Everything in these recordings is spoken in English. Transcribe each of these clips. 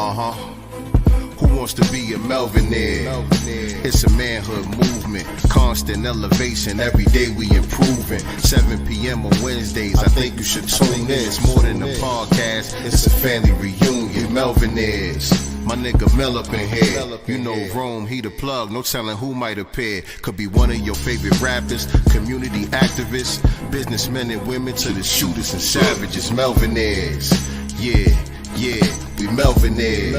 Who wants to be a Melvinaire? It's a manhood movement, constant elevation. Every day we improving. 7 p.m. on Wednesdays, I think you should tune in. It's more than a podcast, it's a family reunion. Melvinaires. My nigga Mel up in here. You know Rome, he the plug, no telling who might appear. Could be one of your favorite rappers, community activists, businessmen and women to the shooters and savages. Melvinaires. Yeah, we Melvinaires.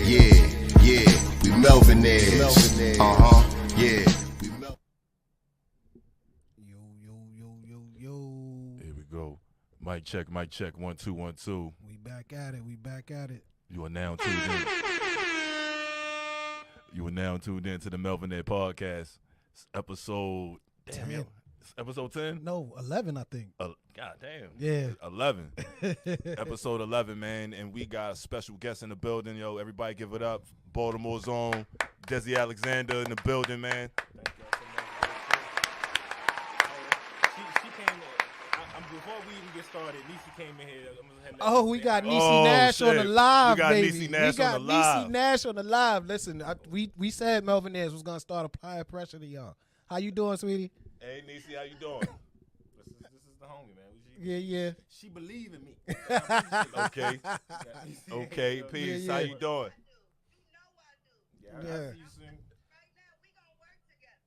Yeah, we Melvinaires. Yeah. Yo. Here we go. Mic check. 1 2 1 2. We back at it. You are now tuned in to the Melvinaire Podcast. It's episode 10. It's episode 10? No, 11, I think. God damn. Yeah. 11. Episode 11, man. And we got a special guest in the building, yo. Everybody give it up. Baltimore's own Desi Alexander in the building, man. Thank y'all so much. She came in. Before we even get started, Niecy came in here. Oh, we got Niecy Nash on the live, baby. Niecy Nash on the live. Niecy Nash on the live. Listen, we said Melvinaires was going to start a higher pressure to y'all. How you doing, sweetie? Hey, Niecy, how you doing? This is the homie, man. Yeah. She believe in me. Okay, peace. Yeah. How you doing? I see you soon.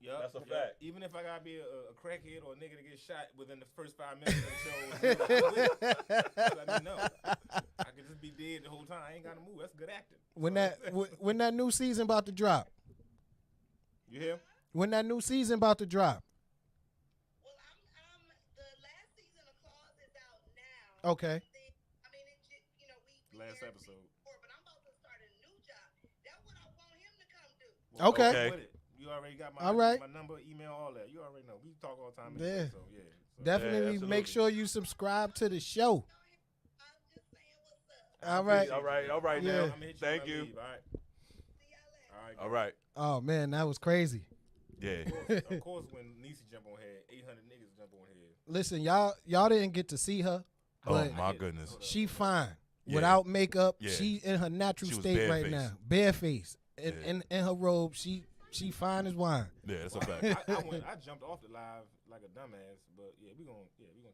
Yep. That's a fact. Even if I gotta be a crackhead or a nigga to get shot within the first 5 minutes of the show, let me know. I could just be dead the whole time. I ain't gotta move. That's good acting. When that new season about to drop? You hear? When that new season about to drop? Well, the last season of Claws is out now. Okay. We last episode. But I'm about to start a new job. That's what I want him to come do. Okay. You already got my number, email, all that. You already know. We talk all the time. Yeah. So, yeah. So, Definitely make sure you subscribe to the show. I'm just saying what's up. All right. Yeah. Now. I'm gonna hit Thank when I you. leave, all right? See y'all later. All right. All right. Oh, man, that was crazy. Yeah. Of course, when Niecy jump on head, 800 niggas jump on head. Listen, y'all didn't get to see her, Oh but my goodness. she fine. Yeah. Without makeup, Yeah. she in her natural She was state right barefaced. now. Barefaced. Yeah. In her robe, she fine as wine. Yeah, that's a fact. I jumped off the live like a dumbass, but yeah, we gonna keep it moving.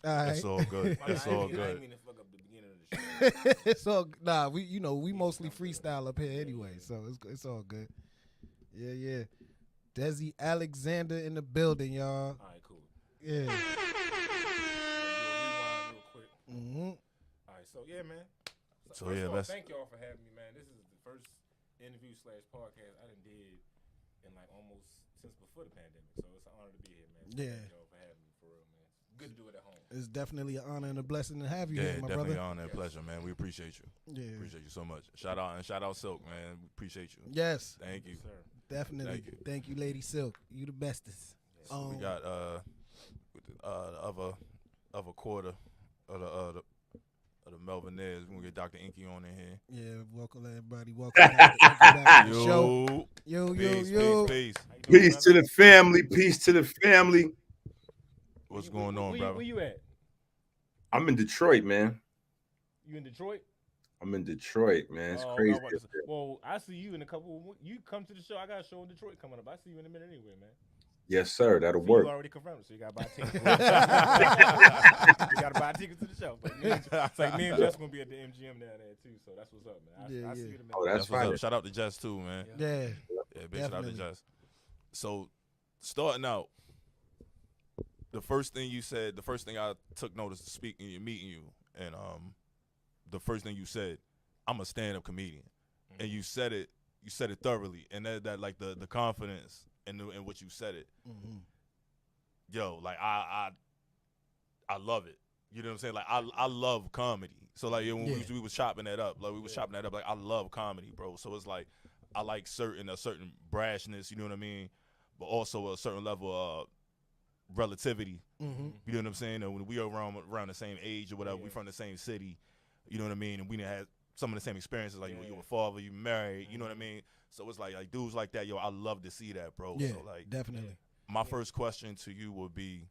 All right. That's all good. That's all I didn't good. mean to fuck up the beginning of the show. So we mostly freestyle up here anyway, so it's all good. Yeah. Desi Alexander in the building, y'all. All right, cool. Yeah. Do a rewind real quick. Mm-hmm. All right, so yeah, man. So, first yeah, of all, let's- thank y'all for having me, man. This is the first interview / podcast I done did in like almost since before the pandemic. So it's an honor to be here, man. So Yeah. Thank y'all for having me, for real, man. Good to do it at home. It's definitely an honor and a blessing to have you Yeah, here, my definitely brother. honor and pleasure, man. We appreciate you. Yeah. Appreciate you so much. Shout out Silk, man. We appreciate you. Yes, Thank you. Yes, sir. definitely. Thank you. Lady Silk. You the bestest. We got the other quarter of the Melvinaires. We're gonna get Dr. Inky on in here. Yeah, welcome everybody. Welcome back to the show. Yo. Peace. How you doing, Peace brother? to the family. Peace to the family. What's going on, where brother? you at? I'm in Detroit, man. You in Detroit? I'm in Detroit, man. It's Oh, crazy. I was- Well, I see you in a couple. You come to the show. I got a show in Detroit coming up. I see you in a minute anyway, man. Yes, sir. That'll So work. You already confirmed, so you got to buy tickets. You got to buy tickets to the show. It's like me and Jess gonna be at the MGM down there too. So that's what's up, man. I see you in a minute. Oh, that's what's fine. up. Shout out to Jess too, man. Yeah. Yeah, big shout out to Definitely. Jess. So, starting out, the first thing you said, the first thing I took notice of meeting you, and the first thing you said, I'm a stand-up comedian, and you said it thoroughly, and that like the confidence in what you said it, Mm-hmm. yo, like I love it. You know what I'm saying? Like I love comedy. So like when we was chopping that up, like I love comedy, bro. So it's like I like a certain brashness, you know what I mean, but also a certain level of relativity. Mm-hmm. You know what I'm saying? And when we are around the same age or whatever, we from the same city, you know what I mean, and we done had some of the same experiences. Like you a father, you married, you know what I mean. So it's like dudes like that, yo, I love to see that, bro. Yeah, So like definitely. my first question to you would be,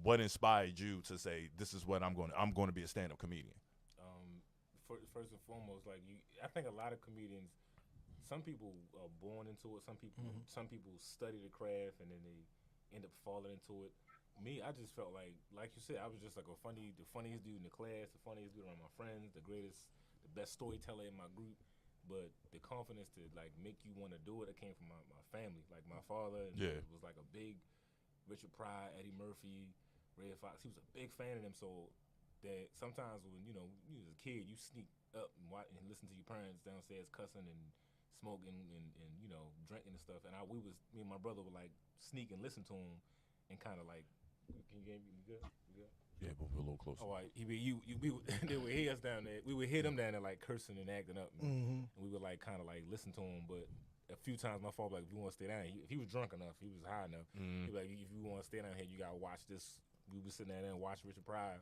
what inspired you to say this is what I'm going to be a stand-up comedian? first and foremost, like I think a lot of comedians, some people are born into it. Some people study the craft and then they end up falling into it. Me, I just felt like you said, I was just like the funniest dude in the class, the funniest dude around my friends, the best storyteller in my group. But the confidence to like make you want to do it came from my family. Like my father was like a big Richard Pryor, Eddie Murphy, Red Fox. He was a big fan of them. So that sometimes when you was a kid, you sneak up and watch and listen to your parents downstairs cussing and smoking and drinking and stuff. And me and my brother would like sneak and listen to him and kind of like, can you good? Yeah, but we're a little closer. All right, they would hear us down there. We would hear them down there like cursing and acting up, and we would like kind of like listen to him. But a few times my father like, if you want to stay down, if he was drunk enough, he was high enough. He'd be like, if you want to stay down here, you gotta watch this. We would sit down there and watch Richard Pryor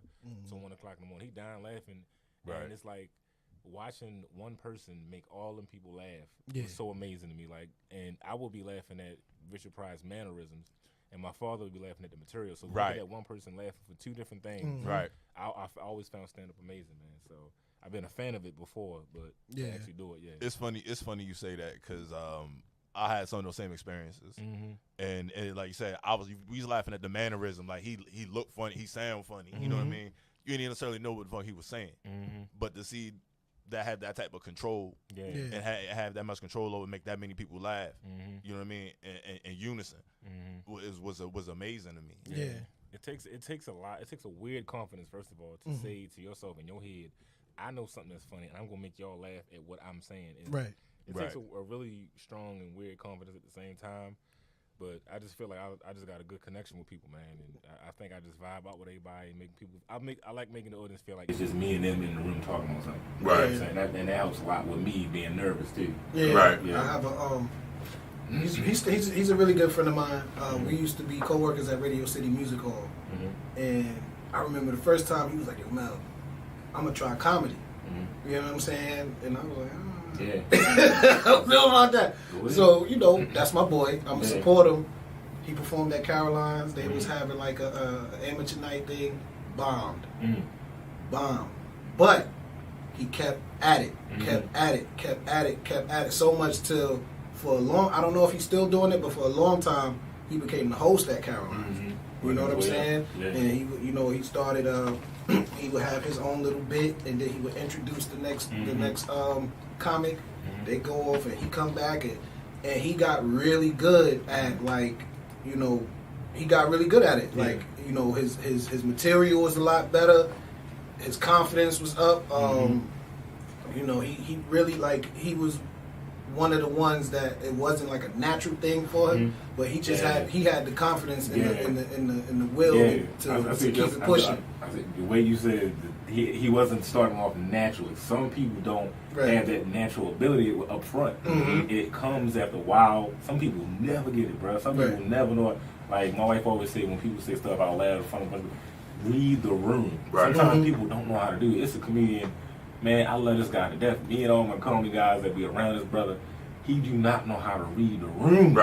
till 1 o'clock in the morning. He dying laughing, and it's like watching one person make all them people laugh. It's so amazing to me. Like, and I would be laughing at Richard Pryor's mannerisms. And my father would be laughing at the material. So looking at one person laughing for two different things. Right. I always found stand-up amazing, man. So I've been a fan of it before, but to actually do it, It's funny you say that because I had some of those same experiences. And like you said, we was laughing at the mannerism. Like he looked funny, he sound funny. You know what I mean? You didn't necessarily know what the fuck he was saying. But to see that had that type of control and have that much control over, make that many people laugh. You know what I mean? In unison, was amazing to me. It takes a lot. It takes a weird confidence, first of all, to say to yourself in your head, I know something that's funny, and I'm gonna make y'all laugh at what I'm saying. It takes a really strong and weird confidence at the same time. But I just feel like I just got a good connection with people, man, and I think I just vibe out with everybody and make people. I like making the audience feel like it's just me and them in the room talking about something. Right. You know what I'm saying? And that helps a lot with me being nervous too. Yeah. Right. Yeah. I have a he's a really good friend of mine. We used to be co-workers at Radio City Music Hall, and I remember the first time he was like, "Yo, Mel, I'm gonna try comedy." You know what I'm saying? And I was like, I don't know about that. So, that's my boy. I'm going to support him. He performed at Caroline's. They was having like a amateur night thing. Bombed. But he kept at it. Kept at it. So much till for a long, I don't know if he's still doing it, but for a long time, he became the host at Caroline's. You know what I'm saying? Yeah. And he started, he would have his own little bit, and then he would introduce the next comic. They go off, and he come back, and he got really good at he got really good at it. His material was a lot better. His confidence was up. He really he was one of the ones that it wasn't like a natural thing for him, but he just had the confidence in the will to keep it pushing. I think the way you said he wasn't starting off naturally. Some people don't have that natural ability up front. It comes after a while. Some people never get it, bro. Some people never know it. Like my wife always say when people say stuff out loud in front of people, read the room. Sometimes people don't know how to do it. It's a comedian. Man, I love this guy to death. Me and all my comedy guys that be around this brother, he do not know how to read the room.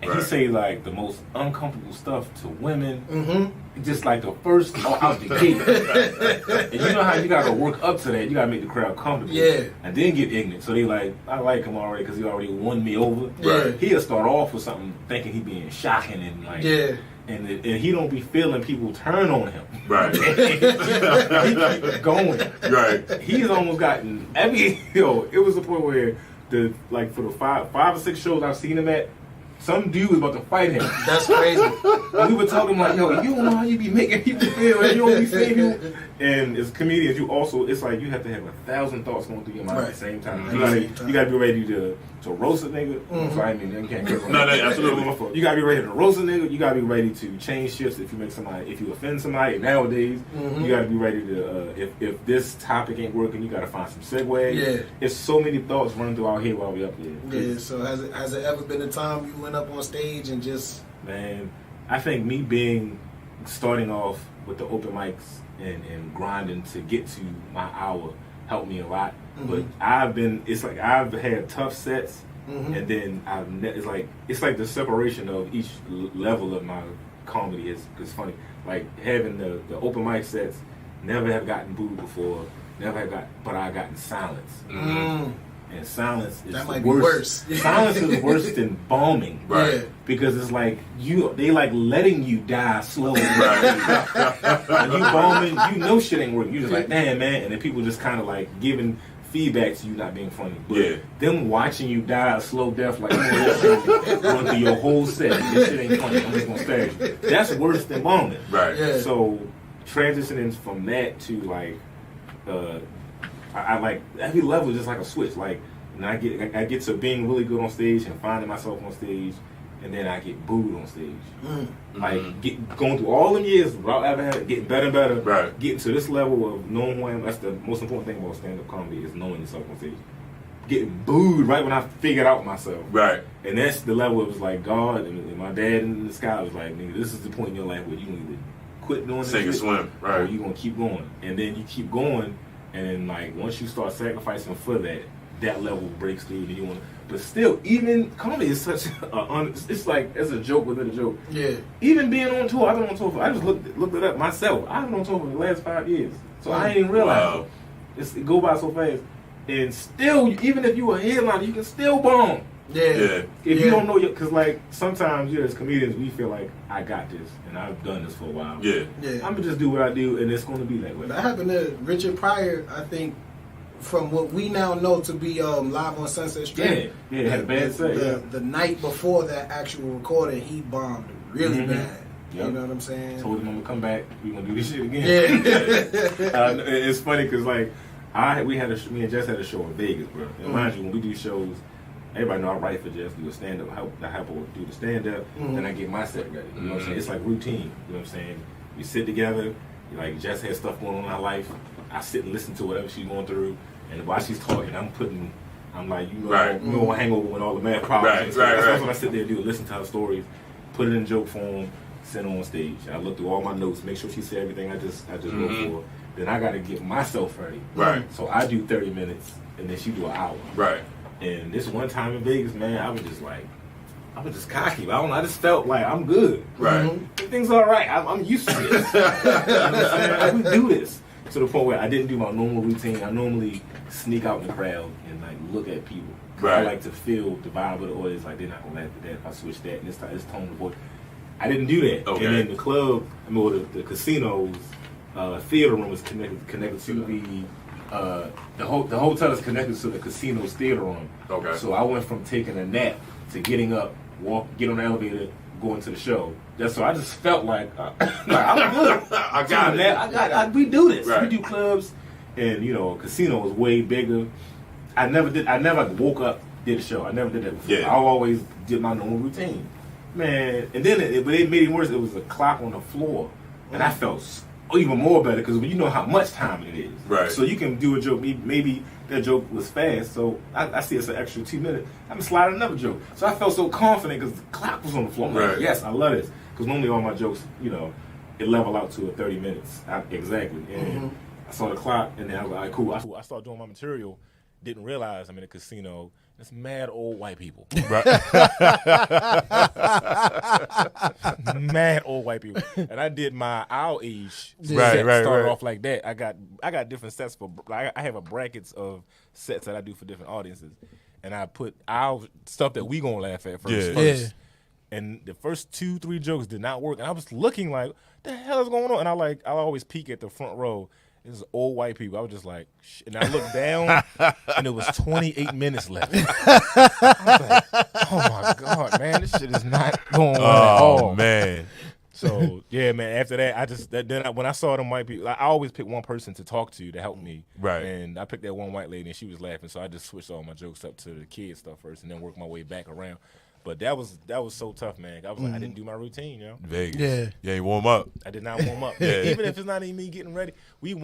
And he say like the most uncomfortable stuff to women. Just like the first out the gate. And you know how you gotta work up to that. You gotta make the crowd comfortable. And then get ignorant. So they like, I like him already because he already won me over. He'll start off with something thinking he being shocking and like. And he don't be feeling people turn on him. He keep going. He's almost gotten it was a point where for the five or six shows I've seen him at, some dude was about to fight him. That's crazy. And we were talking like, yo, you don't know how you be making people feel, and you don't be saying you. And as comedians, you also, it's like you have to have 1,000 thoughts going through your mind at the same time. You gotta be ready to roast a nigga. So I mean, you can't. Absolutely. You gotta be ready to roast a nigga. You gotta be ready to change shifts if you offend somebody. Nowadays, you gotta be ready to if this topic ain't working, you gotta find some segue. It's so many thoughts running through our head while we up here. So has it ever been a time you went up on stage and just? Man, I think me starting off with the open mics and grinding to get to my hour helped me a lot. But I've had tough sets, and then it's like the separation of each level of my comedy is funny. Like having the open mic sets, never have gotten booed before, but I gotten silence. Mm. And silence is that the might worst. Be worse. Silence is worse than bombing, right? Yeah. Because it's like they like letting you die slowly. When you bombing, you know shit ain't working. You just like, damn man, and then people just kind of like giving feedback to you not being funny. But them watching you die a slow death, like run through your whole set. This shit ain't funny. I'm just gonna stare at you. That's worse than bombing. Right. Yeah. So transitioning from that to like. I like every level is just like a switch. Like, and I get to being really good on stage and finding myself on stage, and then I get booed on stage. Like going through all them years, getting better and better. Right. Getting to this level of knowing who I am. That's the most important thing about stand-up comedy is knowing yourself on stage. Getting booed right when I figured out myself. Right. And that's the level. It was like God and my dad in the sky was like, nigga, this is the point in your life where you need to quit doing this. Sink and swim. Right. Or you gonna keep going, and then you keep going. And then, like, once you start sacrificing for that level breaks through, and you want. But still, even comedy is such it's like it's a joke within a joke. Yeah. Even being on tour, I've been on tour I just looked it up myself. I've been on tour for the last 5 years, so I ain't even realize it go by so fast. And still, even if you a headliner, you can still bomb. Yeah. If you don't know, because like sometimes as comedians, we feel like I got this, and I've done this for a while. Yeah. I'm gonna just do what I do, and it's gonna be that way. That happened to Richard Pryor, I think, from what we now know to be live on Sunset Strip. Yeah, had a bad set. The night before that actual recording, he bombed really bad. Yep. You know what I'm saying? Told him I'm gonna come back. We gonna do this shit again. Yeah. It's funny because like me and Jess had a show in Vegas, bro. And mind you, when we do shows. Everybody know I write for Jess, do a stand-up, I help her do the stand-up, then I get my set ready. You know what I'm saying? It's like routine. You know what I'm saying? We sit together, like Jess has stuff going on in her life. I sit and listen to whatever she's going through, and while she's talking, I'm like, you know, hangover with all the mad problems. That's what I sit there and do, listen to her stories, put it in joke form, send her on stage. I look through all my notes, make sure she said everything I just wrote for her. Then I got to get myself ready. Right. So I do 30 minutes, and then she do an hour. Right. And this one time in Vegas, man, I was just cocky. I don't know. I just felt like I'm good. Right. Everything's all right. I'm used to this. You know what I'm saying? Like, we do this to the point where I didn't do my normal routine. I normally sneak out in the crowd and like look at people. Right. I like to feel the vibe of the audience. Like they're not gonna laugh at that if I switch that and this tone of voice. I didn't do that. Okay. And then the club, the casino's theater room is connected to the hotel is connected to the casino's theater room. Okay. So I went from taking a nap to getting up, get on the elevator, going to the show. So I just felt like I'm good. I got it. We do this. Right. We do clubs, and casino is way bigger. I never woke up, did a show. I never did that before. Yeah. I always did my normal routine, man. And then it made it worse. It was a clock on the floor, and I felt even more better because you know how much time it is. Right. So you can do a joke. Maybe that joke was fast, so I see it's an extra 2 minutes. I'm sliding another joke. So I felt so confident because the clock was on the floor. I'm like, yes, I love this. Because normally all my jokes, it level out to 30 minutes. Exactly. And I saw the clock, and then I was like, cool. I started doing my material. Didn't realize I'm in a casino. It's mad old white people. Right. Mad old white people. And I did our age set started off like that. I got different sets for I have a brackets of sets that I do for different audiences. And I put our stuff that we gonna laugh at first. Yeah. And the first 2-3 jokes did not work. And I was looking like, what the hell is going on? And I always peek at the front row. This is old white people. I was just like, shit. And I looked down, and it was 28 minutes left. I was like, oh my God, man, this shit is not going on at all. Oh man. So yeah, man. After that, when I saw them white people, I always pick one person to talk to help me. Right. And I picked that one white lady, and she was laughing. So I just switched all my jokes up to the kid stuff first, and then worked my way back around. But that was so tough, man. I was like, I didn't do my routine, Vegas. Yeah. You ain't warm up. I did not warm up. Even if it's not even me getting ready, we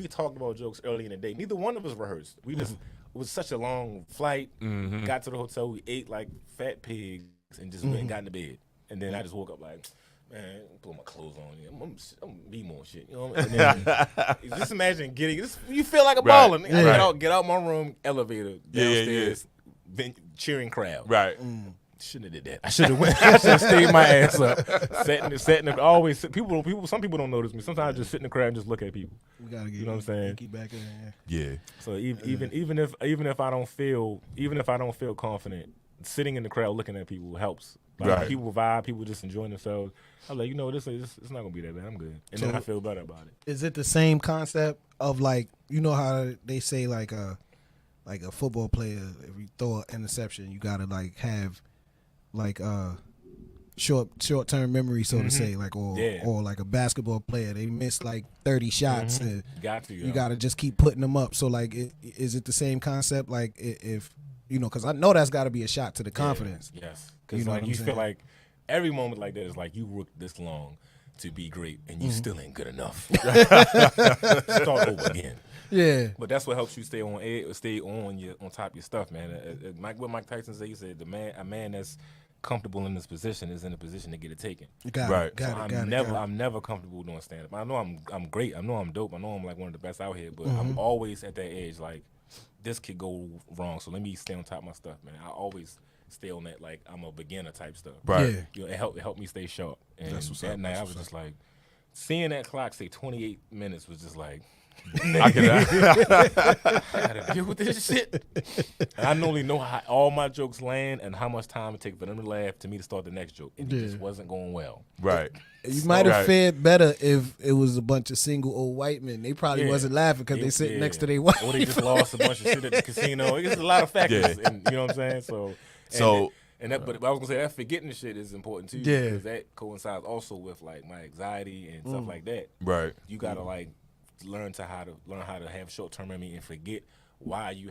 talked about jokes early in the day. Neither one of us rehearsed. We just it was such a long flight. Got to the hotel, we ate like fat pigs and just went and got into bed. And then I just woke up like, man, put my clothes on. I'm gonna be more shit. You know what I mean? And then, just imagine getting this. You feel like a baller. Get out my room, elevator downstairs, cheering crowd. Right. Shouldn't have did that. I should have went. I should have stayed my ass up. Sat in the always people. Some people don't notice me. Sometimes I just sit in the crowd and just look at people. We gotta get, you know what I'm saying? Keep back in there. Yeah. So even if I don't feel confident, sitting in the crowd looking at people helps. Like, right. People vibe. People just enjoying themselves. I'm like, this it's not gonna be that bad. I'm good, and then I feel better about it. Is it the same concept of like, you know how they say like a football player, if you throw an interception, you gotta like have like short term memory, so to say, like or like a basketball player, they miss like 30 shots, and you gotta just keep putting them up. So like, is it the same concept? Like if because I know that's got to be a shot to the confidence. Yes, because like you feel like every moment like that is like you worked this long to be great, and you still ain't good enough. Start over again. Yeah, but that's what helps you stay on top of your stuff, man. What Mike Tyson said, he said a man that's comfortable in this position is in a position to get it taken. I'm never comfortable doing stand up. I know I'm great. I know I'm dope. I know I'm like one of the best out here, but I'm always at that edge like this could go wrong. So let me stay on top of my stuff, man. I always stay on that like I'm a beginner type stuff. Right. Yeah. It helped me stay sharp. And that night I was just like seeing that clock say 28 minutes was just like I gotta deal with this shit. And I normally know how all my jokes land and how much time it takes for them to laugh to me to start the next joke. And it just wasn't going well. Right. You might have fared better if it was a bunch of single old white men. They probably wasn't laughing because they sit next to their wife. Or they just lost a bunch of shit at the casino. It's a lot of factors. And, you know what I'm saying? But I was gonna say that forgetting the shit is important too. Yeah. Because that coincides also with like my anxiety and stuff like that. Right. You gotta like learn how to have short-term memory and forget why you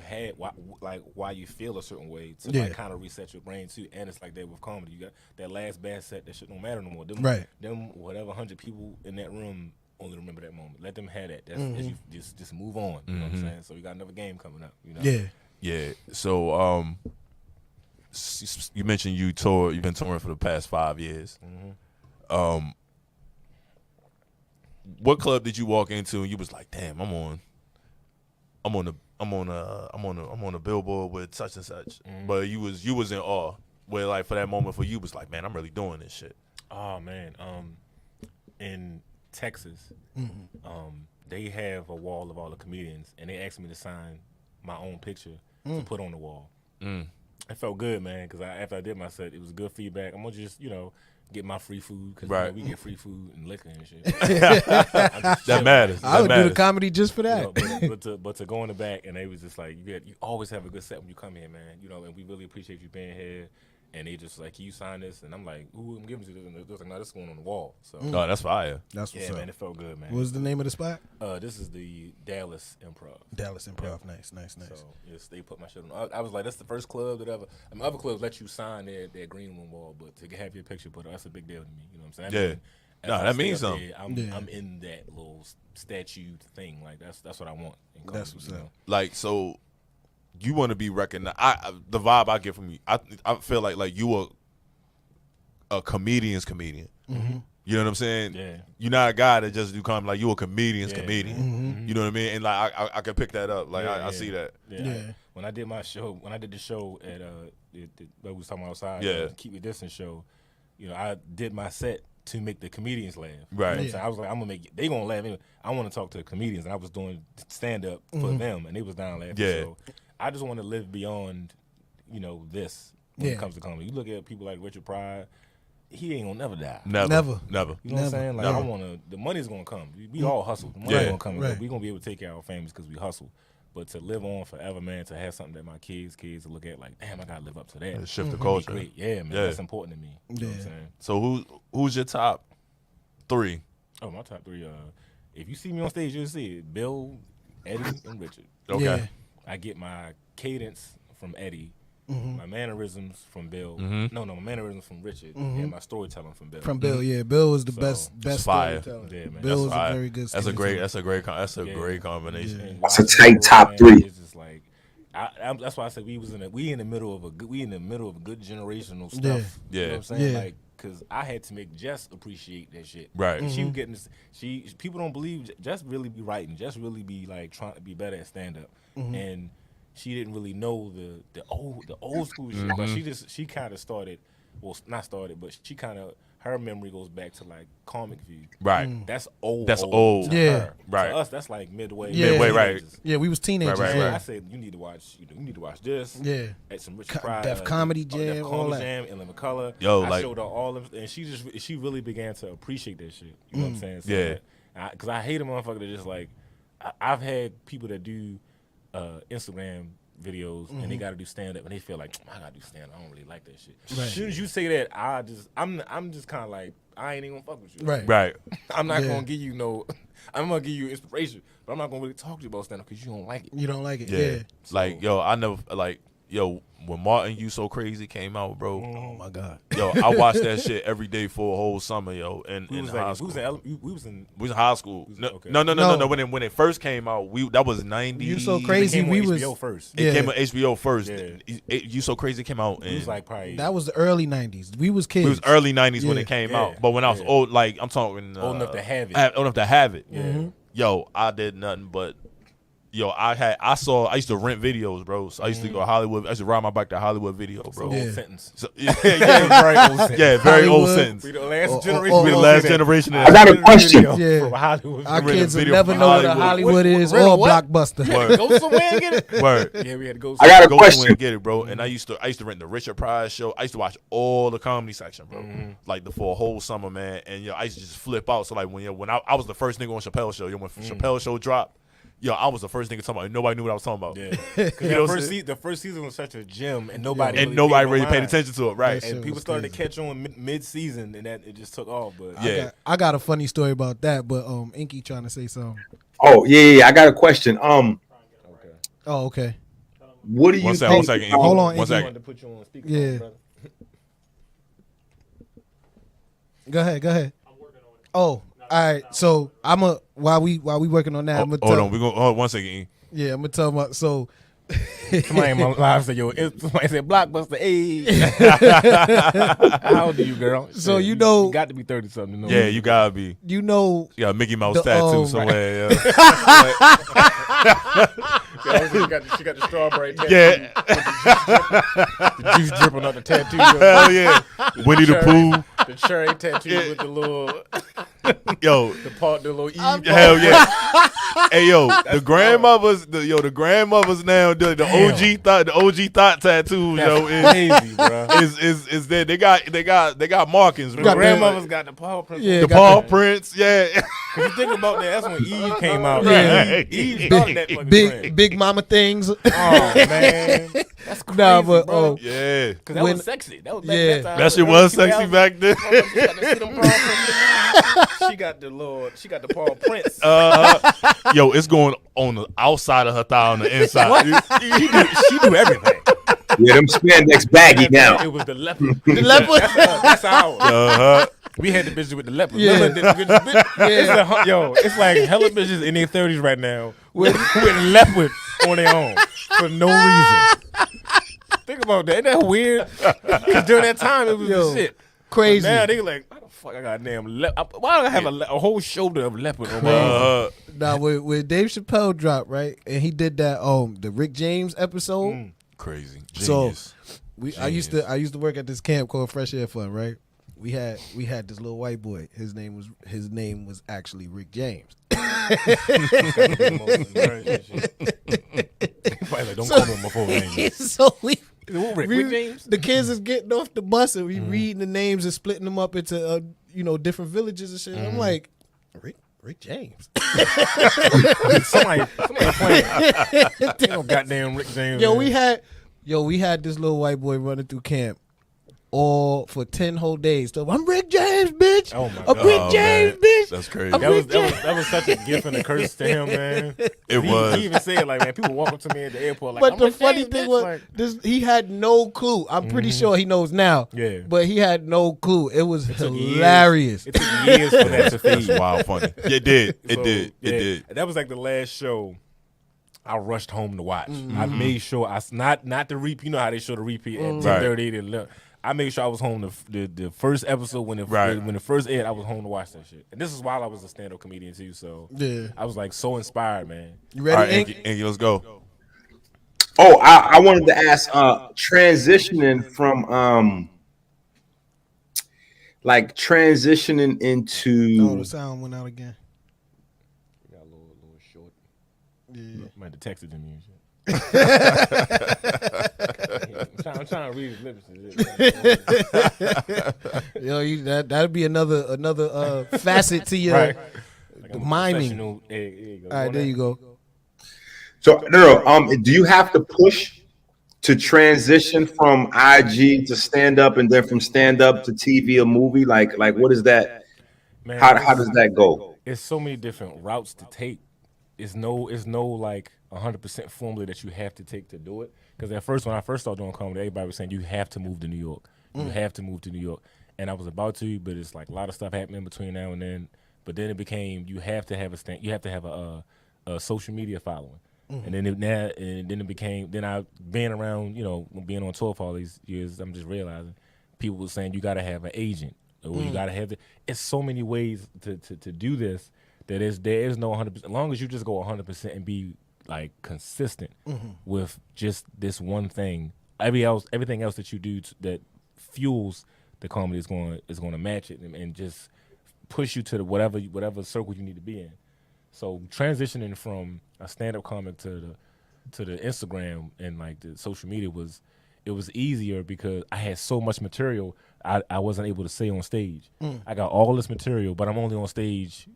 feel a certain way to like kind of reset your brain too. And it's like that with comedy. You got that last bad set, that shit don't matter no more. Them whatever 100 people in that room only remember that moment. Let them have that. That's you just move on. You know what I'm saying? So we got another game coming up. Yeah. So you mentioned you've been touring for the past 5 years. What club did you walk into and you was like, damn, I'm on a billboard with such and such, but you was in awe. Where like for that moment for you was like, man, I'm really doing this shit. Oh man, in Texas, they have a wall of all the comedians, and they asked me to sign my own picture to put on the wall. It felt good, man, because after I did my set, it was good feedback. I'm gonna just get my free food because we get free food and liquor and shit. That matters. I would do the comedy just for that. But to go in the back and they was just like, you always have a good set when you come here, man. And we really appreciate you being here. And they just like, can you sign this? And I'm like, ooh, I'm giving you this. And they're like, no, this is going on the wall. So oh, that's fire. That's what's up. Man, it felt good, man. What was the name of the spot? This is the Dallas Improv. Dallas Improv. Nice. So yes, they put my shit on. I was like, that's the first club that ever. I mean, other clubs let you sign their green room wall, but to have your picture put, that's a big deal to me. You know what I'm saying? That means something. I'm in that little statue thing. Like that's what I want. That's what's up. Like so, you want to be recognized. The vibe I get from you, I feel like you are a comedian's comedian. You know what I'm saying? Yeah. You're not a guy that just do comedy. Like you a comedian's comedian. Mm-hmm. You know what I mean? And like I can pick that up. Like I see that. Yeah. When I did my show, the show at we was talking outside, Keep Your Distance show. I did my set to make the comedians laugh. Right. You know I was like, I'm gonna make they gonna laugh. Anyway. I want to talk to the comedians, and I was doing stand up for them, and they was down laughing. Yeah. So I just want to live beyond, this when it comes to comedy. You look at people like Richard Pryor. He ain't gonna never die. Never. You know what I'm saying? Like the money's gonna come. We all hustle. The money's gonna come. Right. We gonna be able to take care of our families because we hustle. But to live on forever, man, to have something that my kids to look at, like, damn, I gotta live up to that. Shift the culture. Great. Yeah, man, that's important to me. You know what I'm saying? So who's your top 3? Oh, my top 3. If you see me on stage, you'll see it. Bill, Eddie, and Richard. Okay. Yeah. I get my cadence from Eddie. My mannerisms from Bill. No, my mannerisms from Richard, and my storytelling from Bill. From Bill, Bill was the best fire. storyteller. Yeah, man. Bill was fire. a very good. That's a great combination. That's a tight top 3. It's just like that's why I said we in the middle of a good generational stuff. Yeah. You know what I'm saying? Yeah. Like, cause I had to make Jess appreciate that shit. Right. She was getting this. People don't believe Jess really be writing. Jess really be like trying to be better at stand up. And she didn't really know the old school shit, but she kind of started. Well, not started, but she kind of her memory goes back to like Comic View. Right. That's old. That's old. To Yeah. her. Right. To us, that's like midway. Yeah. Midway, right. Yeah, we was teenagers. Right. Yeah. I said you need to watch. You need to watch this. Yeah. At some Richard Pryor, Def Comedy Jam, Def all Comedy that. Jam, Ellen McCullough. Yo, I like- showed her all of, and she really began to appreciate that shit. You know what I'm saying? So Yeah. Because I hate a motherfucker that just like I've had people that do Instagram videos and they got to do stand up and they feel like I got to do stand up. I don't really like that shit. Right. As soon as you say that, I'm just kind of like I ain't even gonna fuck with you. Right. Right. I'm not Yeah. gonna give you no. I'm gonna give you inspiration, but I'm not gonna really talk to you about stand up because you don't like it. You don't like it. Yeah. Yeah. Like, yo, I never like, yo, when Martin You So Crazy came out, bro. Oh my God. Yo, I watched that shit every day for a whole summer, yo. In We was high like, school. we was in We was in high school. okay. No. No. When it first came out, that was 90. You So it Crazy. came We on was HBO first. It Yeah. came on HBO first. Yeah. You So Crazy came out It in was like probably that was the early '90s. We was kids. it was early 90s when Yeah. it came Yeah. out. But when I was Yeah. old, like I'm talking old enough to have it. old enough to have it. Yeah. Yo, I did nothing but. Yo, I used to rent videos, bro. So I used to go to Hollywood. I used to ride my bike to Hollywood Video, bro. Old Yeah. sentence. So, yeah, Very old sentence. yeah, very old Hollywood. sentence. We the last Oh, generation. oh, We the oh, last generation. I got a question. Yeah. From Hollywood. Our rented kids will video never from know what a Hollywood. Hollywood is Rent a or what? Blockbuster. Word. Go somewhere and get it. Word. Yeah, we had to go. I got a Go somewhere question. and get it, bro. And I used to rent the Richard Pryor show. I used to watch all the comedy section, bro. Like for a whole summer, man. And yo, I used to just flip out. So like when I was the first nigga on Chappelle's show. Yo, when Chappelle's show dropped, yo, I was the first nigga talking about it. Nobody knew what I was talking about. Yeah, because the first season was such a gem, and nobody paid attention to it, right? That shit And people was started crazy. to catch on mid-season, and that it just took off. But Yeah. I got a funny story about that, but Inky trying to say something. Oh yeah. I got a question. Oh, okay. What do you One think? second. Hold on, One Inky. I second. wanted to put you on speaker. Yeah. Brother. Go ahead. Oh, all right. So while we working on that, I'm gonna Hold tell, on, we go. Hold 1 second. E. Yeah, I'm gonna tell my so. Somebody in my live said, somebody said Blockbuster. Hey, how old are you, girl? So Shit, you know- got to be 30-something. You know? Yeah, you gotta be. You know, You got a Mickey Mouse The, tattoo somewhere. Yeah. She got the strawberry tattoo. Yeah. The juice dripping on the tattoo. Hell yeah. Winnie the Pooh. The cherry tattoo with the little, Yo. the little Eve. Hell yeah. Hey yo, the grandmothers now the OG thought tattoos, yo, Crazy, bro. is there. They got markings. The bro. grandmother's got the paw print. Yeah, The got paw that. prints, yeah. Cause you think about that, that's when Eve came out. Yeah. Man. Eve started that fucking trend. big mama things. Oh man, that's crazy, Nah, but bro. Yeah. Cause that when- was sexy. That was Yeah. That shit was sexy back then. She got the paw prints. Yo, it's going on the outside of her thigh on the inside. She do everything. Yeah, them spandex baggy now. It was the leopard. The leopard. That's ours. Uh-huh. We had the bitches with the leopard. Yeah. Remember it's like hella bitches in their 30s right now with leopard on their own for no reason. Think about that. Ain't that weird? Because during that time, it was the shit. Crazy. But now they like, why the fuck I got a damn leopard? Why do I have a whole shoulder of leopard on my arm? Now when Dave Chappelle dropped, right, and he did that the Rick James episode. Crazy. So Genius. I used to work at this camp called Fresh Air Fund, right? We had this little white boy. His name was actually Rick James. Like, don't call him my full name. So Rick James? the kids is getting off the bus and we reading the names and splitting them up into different villages and shit. I'm like, Rick James. somebody playing. Ain't no goddamn Rick James. Yo, man. we had this little white boy running through camp all for 10 whole days. So I'm Rick James, bitch. Oh my I'm God. Rick James, man. bitch. That's crazy. I'm Rick James. That was such a gift and a curse to him, man. It was. He even said, like, man, people walk up to me at the airport like, But I'm the Rick funny James, thing bitch. was, Like, he had no clue. I'm pretty sure he knows now. Yeah. But he had no clue. It was took years. hilarious. It took years for that to That's fade. wild funny. It did. It So, did. It yeah, did. That was like the last show I rushed home to watch. I made sure not the repeat. You know how they show the repeat at 10:30. I made sure I was home the first episode when it first aired. I was home to watch that shit. And this is while I was a stand-up comedian too. So Yeah. I was like so inspired, man. You ready, All right, Ink? Inky, let's go. Oh, I wanted to ask, transitioning from like transitioning Oh, into the sound went out again. Got a little short. Yeah. Might have texted him and shit. I'm trying to read his lips. Yo, that'd be another facet to your Right. miming. All right, All right, there you go. so no. Do you have to push to transition from IG to stand up, and then from stand up to TV or movie? Like what is that? Man, How does that go? It's so many different routes to take. It's no like 100% formula that you have to take to do it. Because at first, when I first started doing comedy, everybody was saying you have to move to New York. You have to move to New York, and I was about to, but it's like a lot of stuff happening between now and then. But then it became you have to have a social media following. And then it became I being around, being on tour for all these years, I'm just realizing people were saying you got to have an agent or you got to have it's so many ways to do this that there is no 100%. As long as you just go 100% and be like consistent with just this one thing, everything else that you do that fuels the comedy is going to match it and just push you to the whatever circle you need to be in. So transitioning from a stand-up comic to the Instagram and like the social media was easier because I had so much material I wasn't able to say on stage. I got all this material, but I'm only on stage,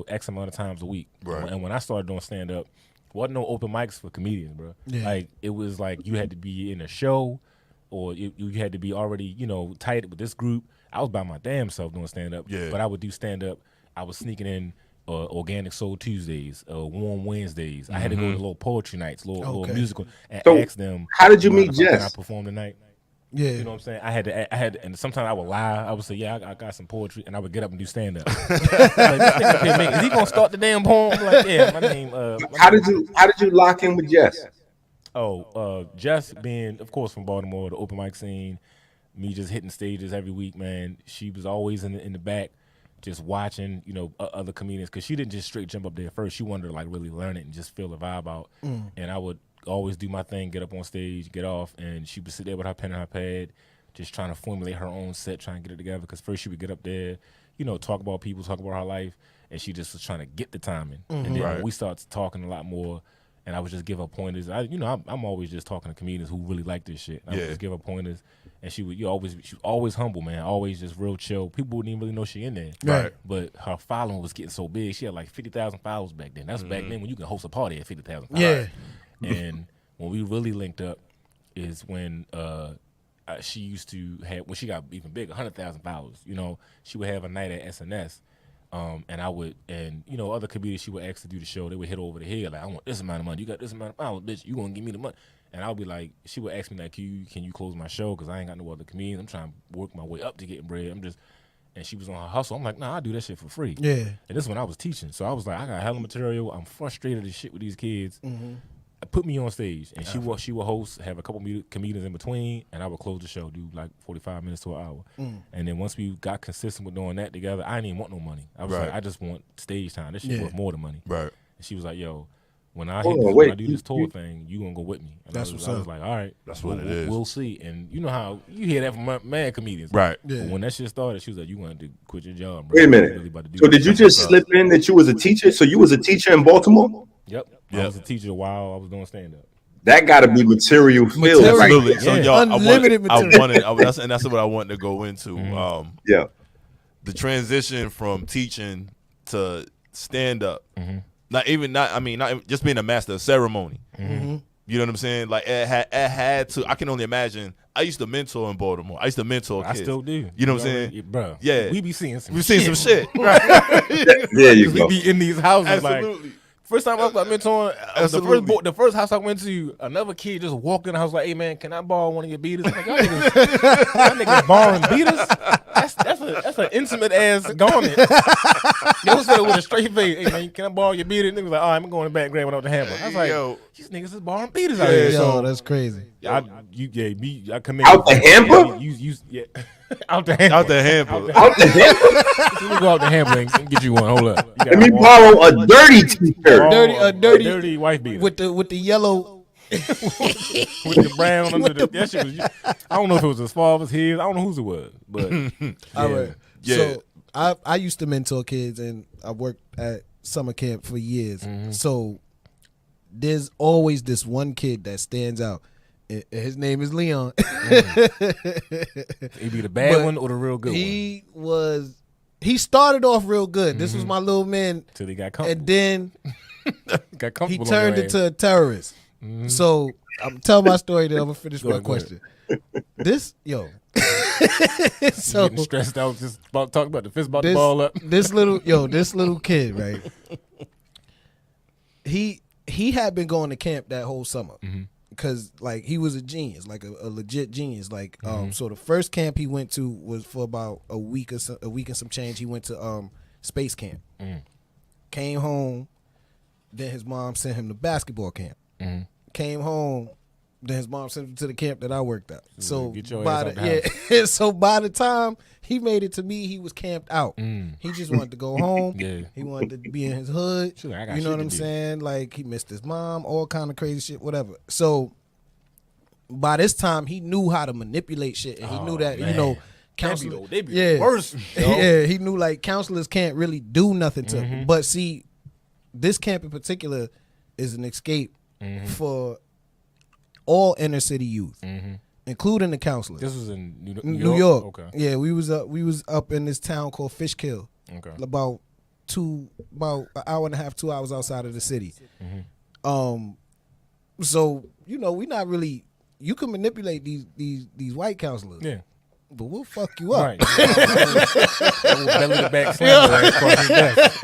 X amount of times a week. Right. And when I started doing stand-up, wasn't no open mics for comedians, bro. Yeah. Like it was like you had to be in a show or you had to be already, tight with this group. I was by my damn self doing stand-up, but I would do stand-up. I was sneaking in Organic Soul Tuesdays, Warm Wednesdays. I had to go to little poetry nights, little musical, and ask them. How did you meet Can I Jess? perform tonight? Yeah. You know what I'm saying? I had to, and sometimes I would lie. I would say, yeah, I got some poetry, and I would get up and do stand up. Like, this nigga can't make it. Is he gonna start the damn poem? I'm like, yeah, my name. How did you lock in with Jess? Jess being, of course, from Baltimore, the open mic scene, me just hitting stages every week, man. She was always in the back, just watching, other comedians, because she didn't just straight jump up there first. She wanted to like really learn it and just feel the vibe out. And I would always do my thing, get up on stage, get off, and she would sit there with her pen and her pad, just trying to formulate her own set, trying to get it together. Because first she would get up there, talk about people, talk about her life, and she just was trying to get the timing. And then when we started talking a lot more, and I would just give her pointers. I'm always just talking to comedians who really like this shit. I would just give her pointers, and she was always humble, man. Always just real chill. People wouldn't even really know she in there. Right. But her following was getting so big. She had like 50,000 followers back then. That's back then when you can host a party at 50,000 followers. Yeah. And when we really linked up is when she used to have, when she got even bigger, 100,000 followers. She would have a night at SNS. And I would, other comedians she would ask to do the show. They would hit over the head like, I want this amount of money. You got this amount of followers, bitch. You gonna give me the money? And I would be like, she would ask me like, can you close my show? Because I ain't got no other comedians. I'm trying to work my way up to getting bread. And she was on her hustle. I'm like, nah, I do that shit for free. Yeah. And this is when I was teaching. So I was like, I got hella material. I'm frustrated as shit with these kids. Put me on stage, and she would host, have a couple comedians in between, and I would close the show, do like 45 minutes to an hour. And then once we got consistent with doing that together, I didn't even want no money. I was like, I just want stage time. This shit worth more than money. Right. And she was like, yo, when I do this tour thing, you gonna go with me. And I was like, all right, that's what it is. We'll see. And you know how you hear that from mad comedians, right? Yeah. But when that shit started, she was like, you want to quit your job, bro. Wait a minute. Really so did you just slip in that you was a teacher? So you was a teacher in Baltimore? Yep. I was a teacher while I was doing stand up. That got to be material filled. Absolutely. Right? So, yo, unlimited material. That's what I wanted to go into. The transition from teaching to stand up. Not just being a master of ceremony. You know what I'm saying? Like it had to. I can only imagine. I used to mentor in Baltimore. I used to mentor kids. I still do. You know what I'm saying, bro? Yeah, we be seeing some. We've seen some shit. Right? There you go. We be in these houses. Absolutely. Like, first time I was like mentoring, the first house I went to, another kid just walked in the house like, "Hey man, can I borrow one of your beaters?" I'm like, y'all niggas borrowing beaters? That's an intimate ass garment. Yo said it with a straight face. "Hey man, can I borrow your beater?" And niggas like, "All right, I'm going to the back grab one out the hammer." I was like, yo, these niggas is borrowing beaters out here. Yo, that's crazy. I come in out the hamper. Out the hamper. Out the hamper. Out the hamper. Let me go out the hamper and get you one. Hold up. Let me borrow a dirty t-shirt. A dirty wife beater with the yellow with the brown under the. That shit was. I don't know if it was as far as his. I don't know whose it was, but All right. Yeah. So I used to mentor kids, and I worked at summer camp for years. Mm-hmm. So there's always this one kid that stands out. And his name is Leon. He be the bad one or the real good one. He started off real good. This was my little man. Till he got comfortable. And then got comfortable. he turned into a terrorist. So I'm telling my story, then I'm gonna finish my question. This so getting stressed out just about talking about the fist about the ball up. This little kid, right? He had been going to camp that whole summer. Because like he was a genius, like a legit genius. Like so the first camp he went to was for about a week and some change. He went to space camp. Came home, then his mom sent him to basketball camp. Came home, then his mom sent him to the camp that I worked at. So by the time he made it to me, he was camped out. He just wanted to go home. He wanted to be in his hood. You know what I'm saying? Like he missed his mom, all kind of crazy shit, whatever. So by this time, he knew how to manipulate shit, and he knew that counselors. They be worse. He knew like counselors can't really do nothing to him. But see, this camp in particular is an escape for all inner city youth. Including the counselors. This was in New York. Okay. Yeah, we was up in this town called Fishkill. Okay. About an hour and a half, 2 hours outside of the city. So we not really. You can manipulate these white counselors. Yeah. But we'll fuck you up. Right. Belly to back slam across his desk.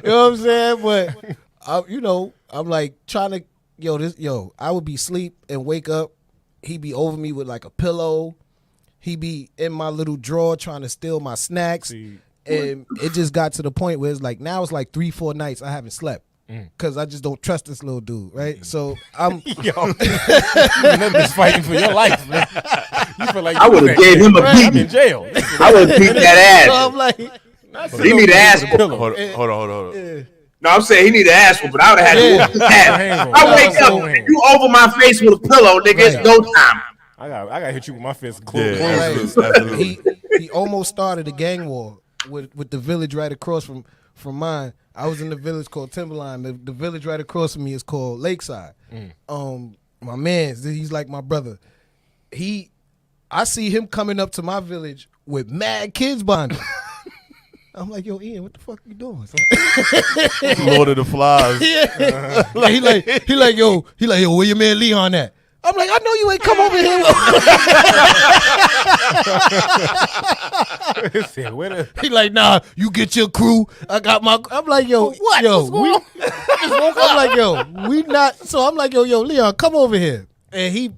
You know what I'm saying? But I'm like trying to I would be asleep and wake up. He'd be over me with like a pillow. He'd be in my little drawer trying to steal my snacks. And it just got to the point where it's like, now it's like 3-4 nights I haven't slept. Because I just don't trust this little dude, right? So I'm... You're just fighting for your life, man. You feel like I would have gave him a beat. I'm in jail. I would have beat that ass. So I'm like... He need to ask for. Hold on. Yeah. No, I'm saying he need to ask for, but I would have had to whoop his ass. I wake up, you over my face with a pillow, nigga. It's go time. I got hit you with my fist. He almost started a gang war with the village right across from mine. I was in the village called Timberline. The village right across from me is called Lakeside. My man, he's like my brother. I see him coming up to my village with mad kids behind him. I'm like, yo, Ian, what the fuck you doing? Lord of the Flies. Yeah. He like, yo, where your man Leon at? I'm like, I know you ain't come over here. He like, nah, you get your crew. I got my. I'm like, yo, what? I'm like, yo, we not. So I'm like, yo, Leon, come over here. And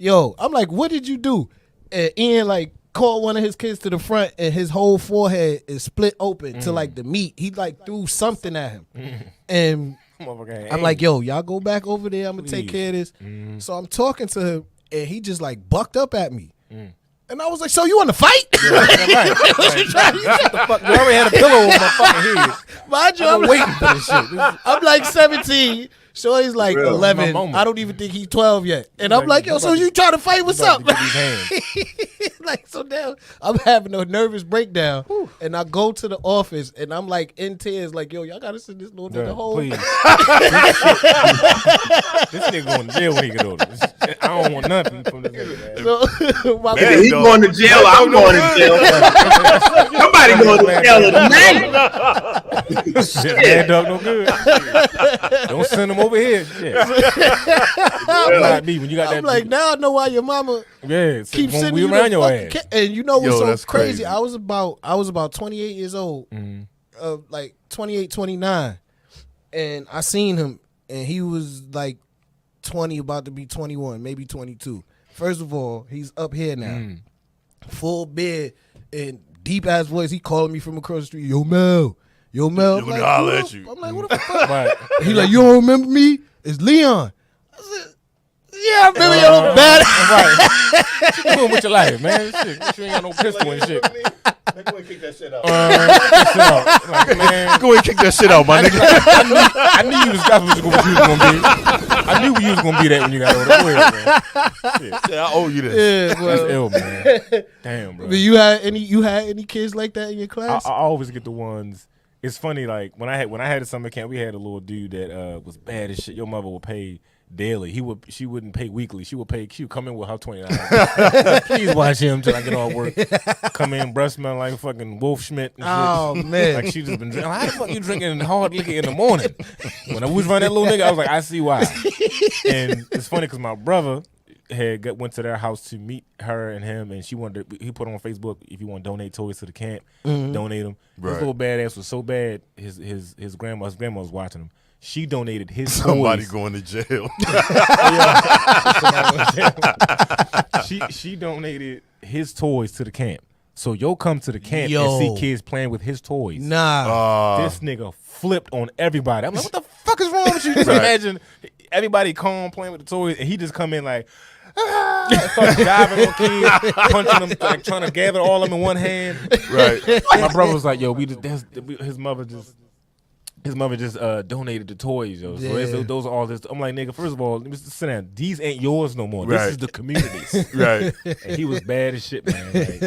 I'm like, what did you do? And Ian like called one of his kids to the front, and his whole forehead is split open to like the meat. He like threw something at him, and I'm like, yo, y'all go back over there. I'm gonna take care of this. So I'm talking to him, and he just like bucked up at me, and I was like, so you want to fight? Right. You already had a pillow on my fucking head. Mind you, I'm waiting for this shit. I'm like 17. Shorty's like 11. I don't even think he's 12 yet. And I'm like, yo, so you trying to fight? What's up? Like, so now I'm having a nervous breakdown. And I go to the office, and I'm like in tears, like, yo, y'all got to send this little nigga home. Please. This nigga going to jail when he get older. I don't want nothing from this nigga. So, he's going to jail. I'm going to jail. Somebody going to jail tonight. Shit, man, dog, no good. Don't send him over here. Like me when you got I'm that. like, now I know why your mama keeps sending you around your ass. ass. And you know what's so that's crazy? I was about 28 years old, like 28, 29, and I seen him, and he was like 20, about to be 21, maybe 22. First of all, he's up here now, full beard and deep ass voice. He calling me from across the street, yo Mel. I'm like, holler at you. I'm like, what the fuck? Right. He like, you don't remember me? It's Leon. I said, yeah, I remember your bad. Right. What you doing with your life, man? Shit, you ain't got no pistol and shit. Go ahead and kick that shit out. Like, man, Go ahead and kick that shit out, my nigga. I knew you was going to be. I knew you was going to be that when you got older. Go ahead, man. Yeah, I owe you this. Yeah, well, That's ill, man. Damn, bro. but you had any kids like that in your I class? always get the ones. It's funny, like when I had a summer camp, we had a little dude that was bad as shit. Your mother would pay daily. She wouldn't pay weekly. She would come in with her $29. Please watch him till I get off work. Come in, breath smell like fucking Wolf Schmidt and shit. Oh, man. Like she just been drinking. How the fuck you drinking hard liquor in the morning? When I was running that little nigga, I was like, I see why. And it's funny because my brother went to their house to meet her and him, and he put on Facebook, if you want to donate toys to the camp, donate them. Right. His little badass was so bad, his grandma was watching him. She donated his Somebody toys. going to jail. She donated his toys to the camp. So yo come to the camp Yo. and see kids playing with his toys. Nah. This nigga flipped on everybody. I'm like, what the fuck is wrong with you? Just imagine everybody calm playing with the toys, and he just come in like, start diving on kids, punching them, like trying to gather all of them in one hand. Right. My brother was like, yo, his mother just donated the toys, yo. So Yeah. those are all this. I'm like, nigga, first of all, let me sit down. These ain't yours no more. This Right. is the community's. Right. And he was bad as shit, man. Like,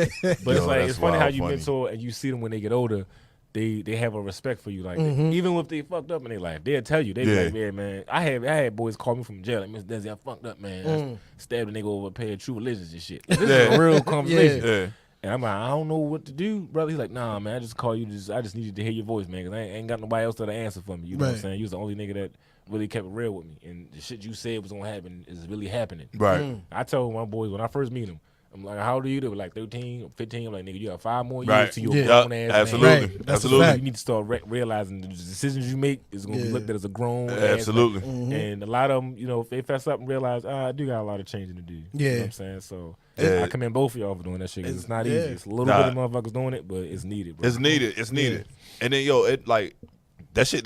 but it's like that's it's funny how wild you funny. mentor and you see them when they get older. They have a respect for you, like even if they fucked up in their life, they'll tell you. They be like, yeah, man. I had boys call me from jail, like, Miss Desi, I fucked up, man. I stabbed a nigga over a pair of True Religions and shit. Like, this is a real conversation. Yeah. And I'm like, I don't know what to do, brother. He's like, nah, man, I just call you. I just needed to hear your voice, man, because I ain't got nobody else that'll answer for me. You know what I'm saying? You was the only nigga that really kept it real with me, and the shit you said was gonna happen is really happening. Right. I told my boys when I first meet them, I'm like, how old are you? They were like 13 or 15. I'm like, nigga, you got 5 more years Right. to your Yeah. grown ass. Absolutely. Man. Right. That's a Absolutely. fact. You need to start realizing the decisions you make is going to be looked at as a grown ass Absolutely. man. And a lot of them, you know, if they fess up and realize, I do got a lot of changing to do. You know what I'm saying? So Yeah. I commend both of y'all for doing that shit, 'cause it's not easy. It's a little Nah. bit of motherfuckers doing it, but it's needed, bro. It's needed. It's needed. And then it like that shit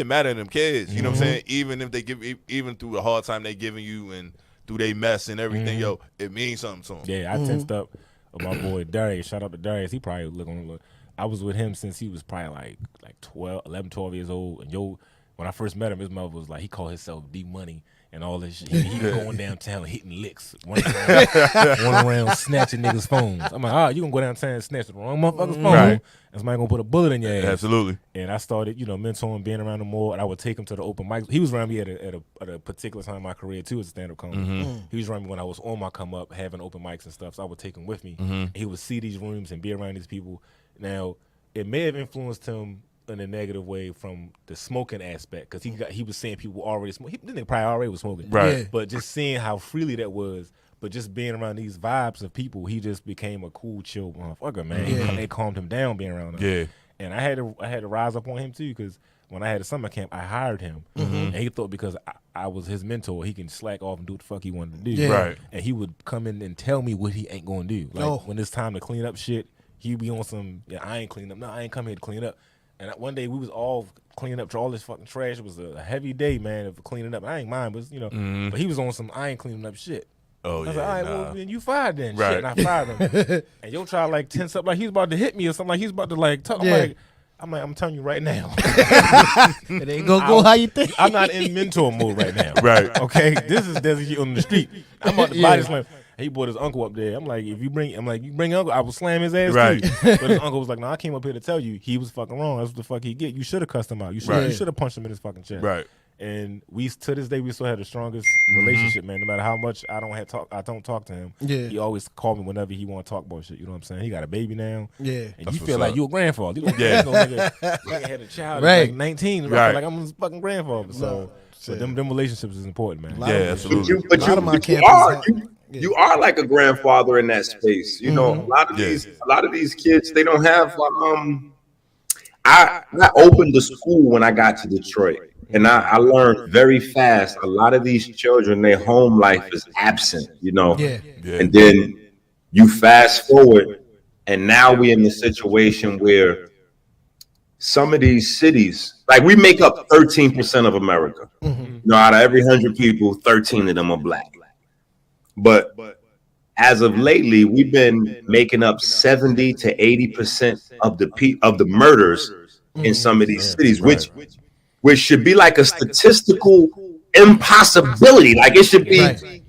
matter to them kids. You know what I'm saying? Even if they even through the hard time they giving you and through they mess and everything, yo, it means something to them. Yeah, I tensed up with my boy Darius. Shout out to Darius. He probably look. I was with him since he was probably like 11, 12 years old. And when I first met him, his mother was like, he called himself D-Money and all this shit. He going downtown hitting licks, running around snatching niggas' phones. I'm like, you gonna go downtown and snatch the wrong motherfucker's phone, Right. and somebody gonna put a bullet in your ass. Absolutely. And I started, mentoring, being around him more, and I would take him to the open mics. He was around me at a particular time in my career too as a stand-up comic. He was around me when I was on my come up, having open mics and stuff. So I would take him with me. And he would see these rooms and be around these people. Now, it may have influenced him in a negative way from the smoking aspect, because he was seeing people already smoke. This nigga probably already was smoking, Right. Yeah. But just seeing how freely that was. But just being around these vibes of people, he just became a cool, chill motherfucker, man. It calmed him down being around them. Yeah. And I had to rise up on him too, because when I had a summer camp, I hired him, and he thought because I was his mentor, he can slack off and do what the fuck he wanted to do. Yeah. Right. And he would come in and tell me what he ain't gonna do. Like when it's time to clean up shit, he'd be on some, I ain't cleaning up. No, I ain't come here to clean up. And one day we was all cleaning up all this fucking trash. It was a heavy day, man, of cleaning up. I ain't mind, but but he was on some I ain't cleaning up shit. Oh, I was yeah. like, all right, well, then you fired then. Right. Shit, and I fired him. And yo try to like tense up like he's about to hit me or something, like he's about to like talk. Yeah. I'm telling you right now. It ain't gonna go how you think. I'm not in mentor mode right now. Right. Okay. This is Desi on the street. I'm about to body slam. He brought his uncle up there. I'm like, you bring uncle, I will slam his ass Right. too. But his uncle was like, no, I came up here to tell you he was fucking wrong. That's what the fuck he get. You should have cussed him out. You should have punched him in his fucking chest. Right. And to this day we still have the strongest relationship, man. No matter how much I don't talk to him. Yeah. He always call me whenever he want to talk about shit. You know what I'm saying? He got a baby now. Yeah. And That's you what's feel like up. you a grandfather. You don't Yeah. no nigga had a child at Right. like 19. And I Right. feel like I'm his fucking grandfather. So them relationships is important, man. Yeah, absolutely. But A lot of my you are like a grandfather in that space. You know, a lot of these kids, they don't have. I opened the school when I got to Detroit, and I learned very fast. A lot of these children, their home life is absent. You know, Yeah. and then you fast forward, and now we're in the situation where some of these cities, like we make up 13% of America. You know, out of every 100 people, 13 of them are black. But as of lately, we've been making up 70 to 80% of the murders in some of these cities, which should be like a statistical impossibility. Like it should be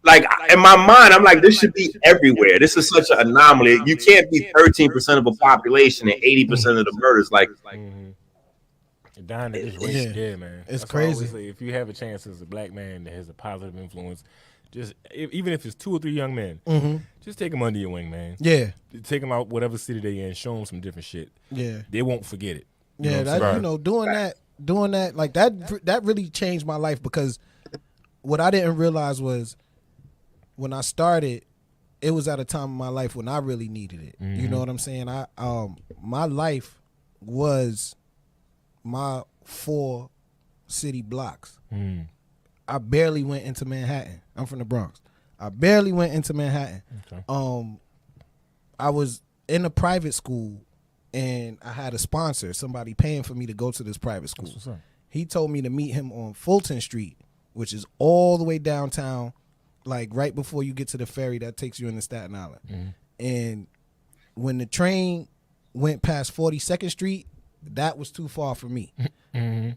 like in my mind, I'm like, this should be everywhere. This is such an anomaly. You can't be 13% of a population and 80% of the murders. Like, dying at this rate, yeah, man. It's That's crazy. Say, if you have a chance as a black man that has a positive influence, just even if it's 2 or 3 young men, just take them under your wing, man. Yeah, take them out whatever city they in, show them some different shit. Yeah, they won't forget it. Yeah, doing that, like that really changed my life, because what I didn't realize was when I started, it was at a time in my life when I really needed it. You know what I'm saying? My life was my 4 city blocks. I barely went into Manhattan. I'm from the Bronx. I barely went into Manhattan. Okay. I was in a private school, and I had a sponsor, somebody paying for me to go to this private school. He told me to meet him on Fulton Street, which is all the way downtown, like right before you get to the ferry that takes you into Staten Island. And when the train went past 42nd Street, that was too far for me. Peace,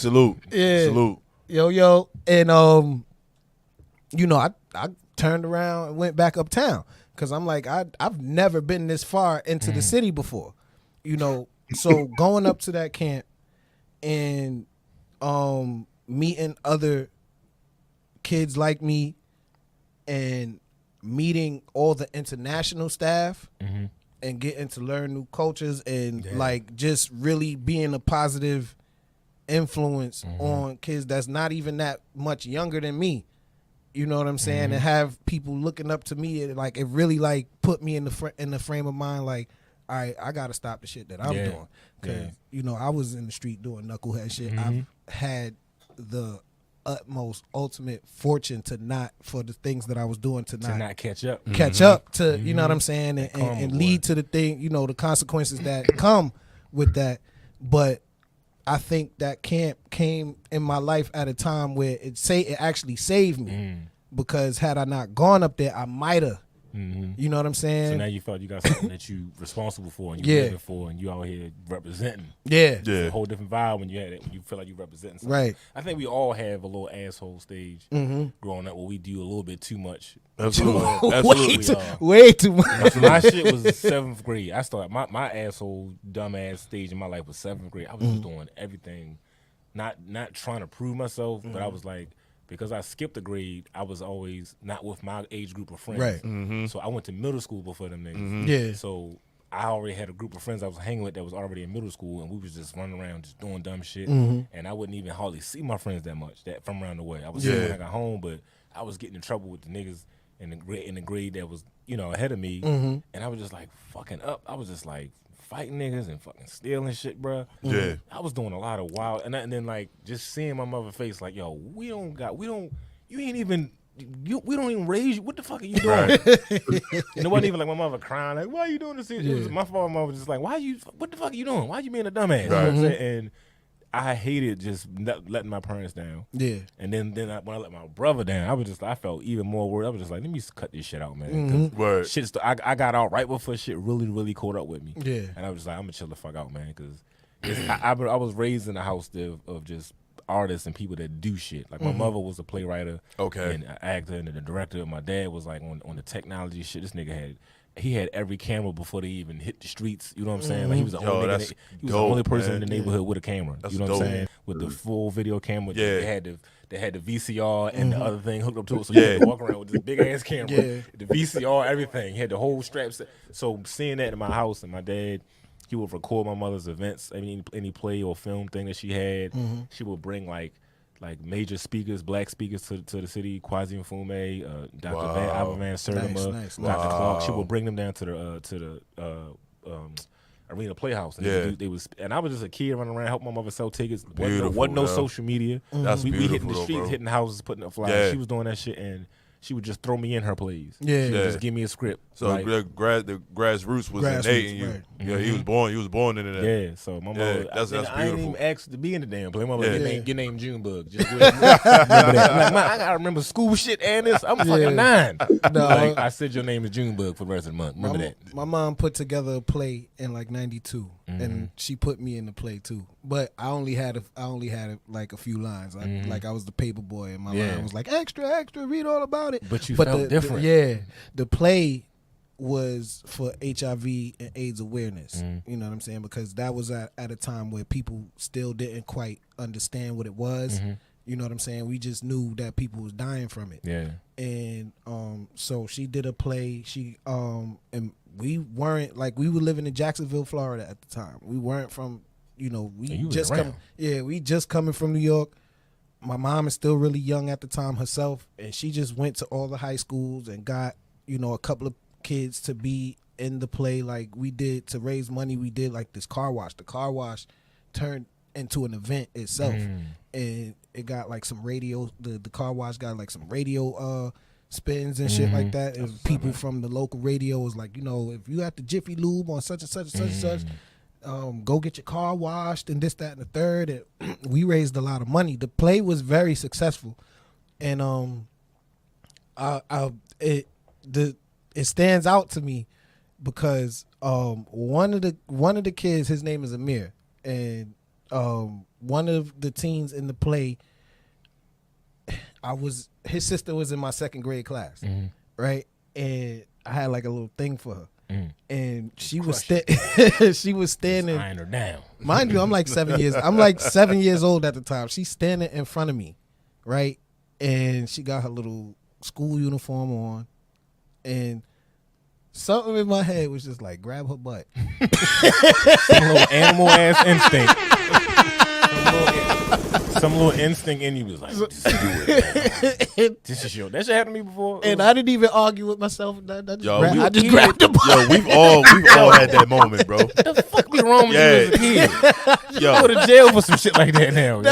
salute. Yeah. Salute. Yo. And, I turned around and went back uptown, because I'm like, I've never been this far into the city before. So going up to that camp and meeting other kids like me and meeting all the international staff and getting to learn new cultures and like just really being a positive influence on kids that's not even that much younger than me. You know what I'm saying? And have people looking up to me, and like it really like put me in the frame of mind like, all right, I got to stop the shit that I'm doing. Because, I was in the street doing knucklehead shit. I've had the utmost ultimate fortune for the things that I was doing to not catch up to, you know what I'm saying? And lead to the thing, the consequences that come with that. But I think that camp came in my life at a time where it actually saved me, because had I not gone up there, I might have. You know what I'm saying? So now you felt you got something that you responsible for and you living for, and you out here representing. It's a whole different vibe when you had it, when you feel like you representing something. Right. I think we all have a little asshole stage growing up where we do a little bit too much. Absolutely. Way too much. My shit was 7th grade. I started my asshole dumbass stage in my life was 7th grade. I was just doing everything, not trying to prove myself, but I was like, because I skipped a grade, I was always not with my age group of friends. Right. So I went to middle school before them niggas. Yeah. So I already had a group of friends I was hanging with that was already in middle school, and we was just running around just doing dumb shit. And I wouldn't even hardly see my friends that much from around the way. I was seeing when I got home, but I was getting in trouble with the niggas in the grade that was, ahead of me. And I was just like fucking up. I was just like fighting niggas and fucking stealing shit, bro. Yeah. I was doing a lot of wild, and then like just seeing my mother face like, yo, we don't even raise you. What the fuck are you doing? And it wasn't even like my mother crying like, why are you doing this? It was my fault. My mother was just like, what the fuck are you doing? Why you being a dumbass? You know what I'm saying? And I hated just letting my parents down. Yeah. And then when I let my brother down, I felt even more worried. I was just like, let me cut this shit out, man. I got out right before shit really, really caught up with me. Yeah. And I was just like, I'm gonna chill the fuck out, man, because I was raised in a house of just artists and people that do shit. Like my mother was a playwright, and an actor, and the director. My dad was like on the technology shit. This nigga had every camera before they even hit the streets. You know what I'm saying? Like he was the only person in the neighborhood with a camera. That's you know what I'm saying? With the full video camera. They had the VCR and the other thing hooked up to it, so you had to walk around with this big ass camera. The VCR, everything. He had the whole straps. So seeing that in my house, and my dad, he would record my mother's events. I mean, any play or film thing that she had. She would bring like major speakers, black speakers to the city. Kwasi Mfume, Dr. Van Sertima, Nice. Dr. Clark. She would bring them down to the Arena Playhouse. And they was, and I was just a kid running around helping my mother sell tickets. Wasn't no social media. That's we beautiful, hitting the streets, bro. hitting houses, putting up flyers. She was doing that shit, and she would just throw me in her plays. Yeah. She would just give me a script. So like, the grassroots was innate in you. Right. Yeah, he was born into that. Yeah, so my mom, that's I ain't beautiful. even asked to be in the damn play. My mom, Yeah. your name Junebug. Just remember that. I'm like, man, I gotta remember school shit and this. I'm fucking 9. No. Like, I said your name is Junebug for the rest of the month. Remember that. My mom put together a play in like '92, and she put me in the play too. But I only had like a few lines. Like I was the paper boy, and my line was like extra, read all about it. But you felt different. The play was for HIV and AIDS awareness. You know what I'm saying? Because that was at a time where people still didn't quite understand what it was. You know what I'm saying? We just knew that people was dying from it. Yeah. And so she did a play. She and we weren't like, we were living in Jacksonville, Florida at the time. We weren't from, we just coming from New York. My mom is still really young at the time herself, and she just went to all the high schools and got, a couple of kids to be in the play. Like we did, to raise money, we did like this car wash. The car wash turned into an event itself, and it got like some radio. The car wash got like some radio spins and shit like that. And people from the local radio was like, if you at the Jiffy Lube on such and such and such and such, go get your car washed and this, that, and the third. And we raised a lot of money. The play was very successful, and it stands out to me because one of the kids, his name is Amir, and one of the teens in the play, his sister was in my second grade class, right? And I had like a little thing for her. And she was standing. Eyeing her down. Mind you, I'm like 7 years old at the time. She's standing in front of me, right? And she got her little school uniform on, and something in my head was just like, grab her butt. Some little animal ass instinct. Some little instinct in you was like, just do it. This is your. That shit happened to me before. And I didn't even argue with myself. I just grabbed the butt. Yo, we've all had that moment, bro. What the fuck be wrong with you as a kid? Yo, Go to jail for some shit like that now.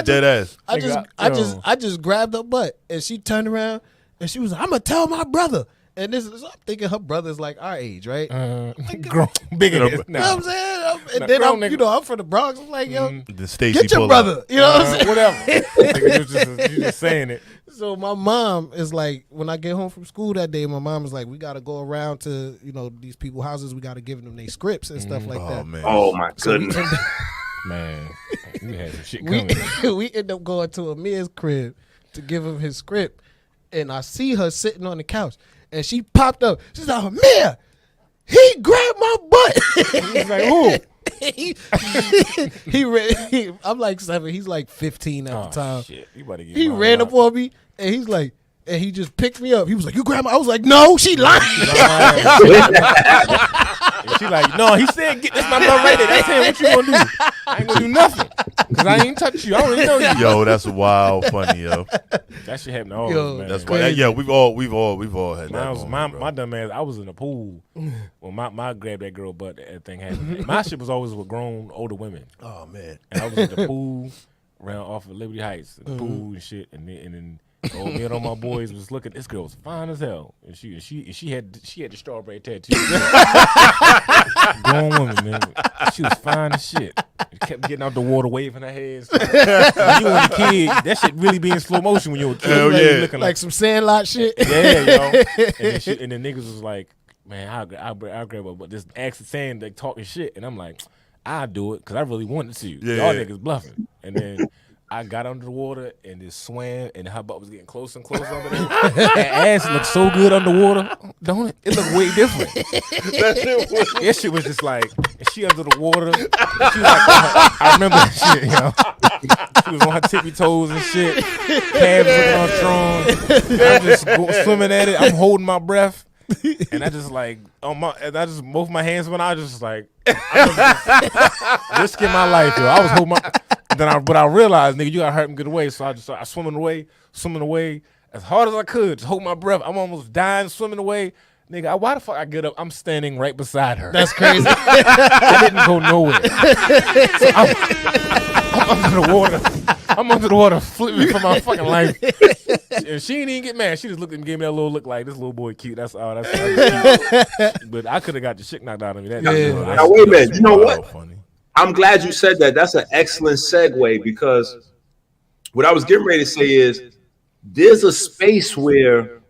dead ass. I just grabbed her butt, and she turned around and she was like, "I'm gonna tell my brother." And I'm thinking her brother's like our age, right? Grown, big ass. You know what I'm saying? And then I'm from the Bronx. I'm like, yo, The Stacey get your pull brother. Up. You know what I'm saying? Whatever. You just saying it. So my mom is like, when I get home from school that day, my mom is like, we got to go around to, these people's houses. We got to give them their scripts and stuff like that. Man. Oh my goodness. Man, you had some shit coming. We end up going to Amir's crib to give him his script. And I see her sitting on the couch. And she popped up. She's like, Amir, he grabbed my butt. He's like, who? I'm like 7. He's like 15 at the time. Shit. He ran up on me, and he's like, and he just picked me up. He was like, you grabbed my. I was like, no, she lying. And she like, no, he said, that's my brother right there. That's him. What you gonna do? I ain't gonna do nothing. Because I ain't touch you. I don't even know you. Yo, that's wild funny, yo. That shit happened to all of us, man. That's why. Yeah, we've all had that. My dumb ass, I was in the pool when my grab that girl butt, that thing happened. My shit was always with grown, older women. Oh, man. And I was in the pool around off of Liberty Heights, the pool and shit, and then me and all my boys was looking. This girl was fine as hell, and she had the strawberry tattoo. Grown woman, man. She was fine as shit. She kept getting out the water, waving her hands. When you were a kid, that shit really be in slow motion when you were a kid. Hell yeah. Looking like some Sandlot shit. Yeah, yo. And then niggas was like, man, I'll grab her, but this accent saying they talking shit, and I'm like, I'll do it because I really wanted to. Y'all niggas bluffing, and then. I got under the water and just swam, and her butt was getting closer and closer under there. That ass looked so good underwater, don't it? It looked way different. That shit was just like, she under the water. She was like, I remember that shit, yo. She was on her tippy toes and shit. Calves looking all strong. I'm just swimming at it. I'm holding my breath. And I just like, both my hands went out. I just like, risking my life, yo. I was holding my. But I realized, nigga, you gotta hurt him get away. So I swimming away as hard as I could, just hold my breath. I'm almost dying, swimming away. Nigga, why the fuck I get up? I'm standing right beside her. That's crazy. I didn't go nowhere. So I'm under the water. I'm under the water flipping for my fucking life. And she didn't even get mad. She just looked at me, gave me that little look like, this little boy cute. That's all. That's cute. But I could have got the shit knocked out of me. That Now wait a minute. You know what? Funny. I'm glad you said that. That's an excellent segue because what I was getting ready to say is there's a space where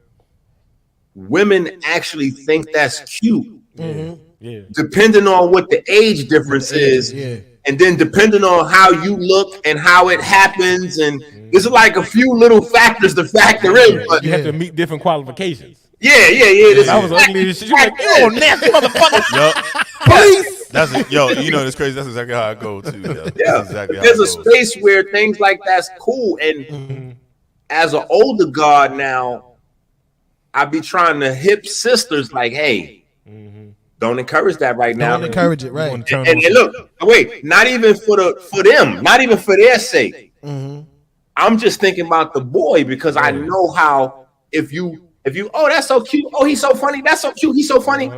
women actually think that's cute. Mm-hmm. Yeah. Depending on what the age difference is. Yeah. And then depending on how you look and how it happens, and there's like a few little factors to factor in. But You have to meet different qualifications. yeah. I was ugly as shit. She was like, oh, nasty motherfucker. Yup. Please. That's it. Yo, you know it's crazy. That's exactly how I go too. Yo. Yeah, That's exactly how there's it a goes. space where things like that's cool. And as an older guard now, I be trying to hip sisters like, hey, don't encourage that right now. Don't encourage it, right? And look, wait, not even for them, not even for their sake. I'm just thinking about the boy because I know how if you oh, that's so cute, oh, he's so funny, that's so cute, he's so funny.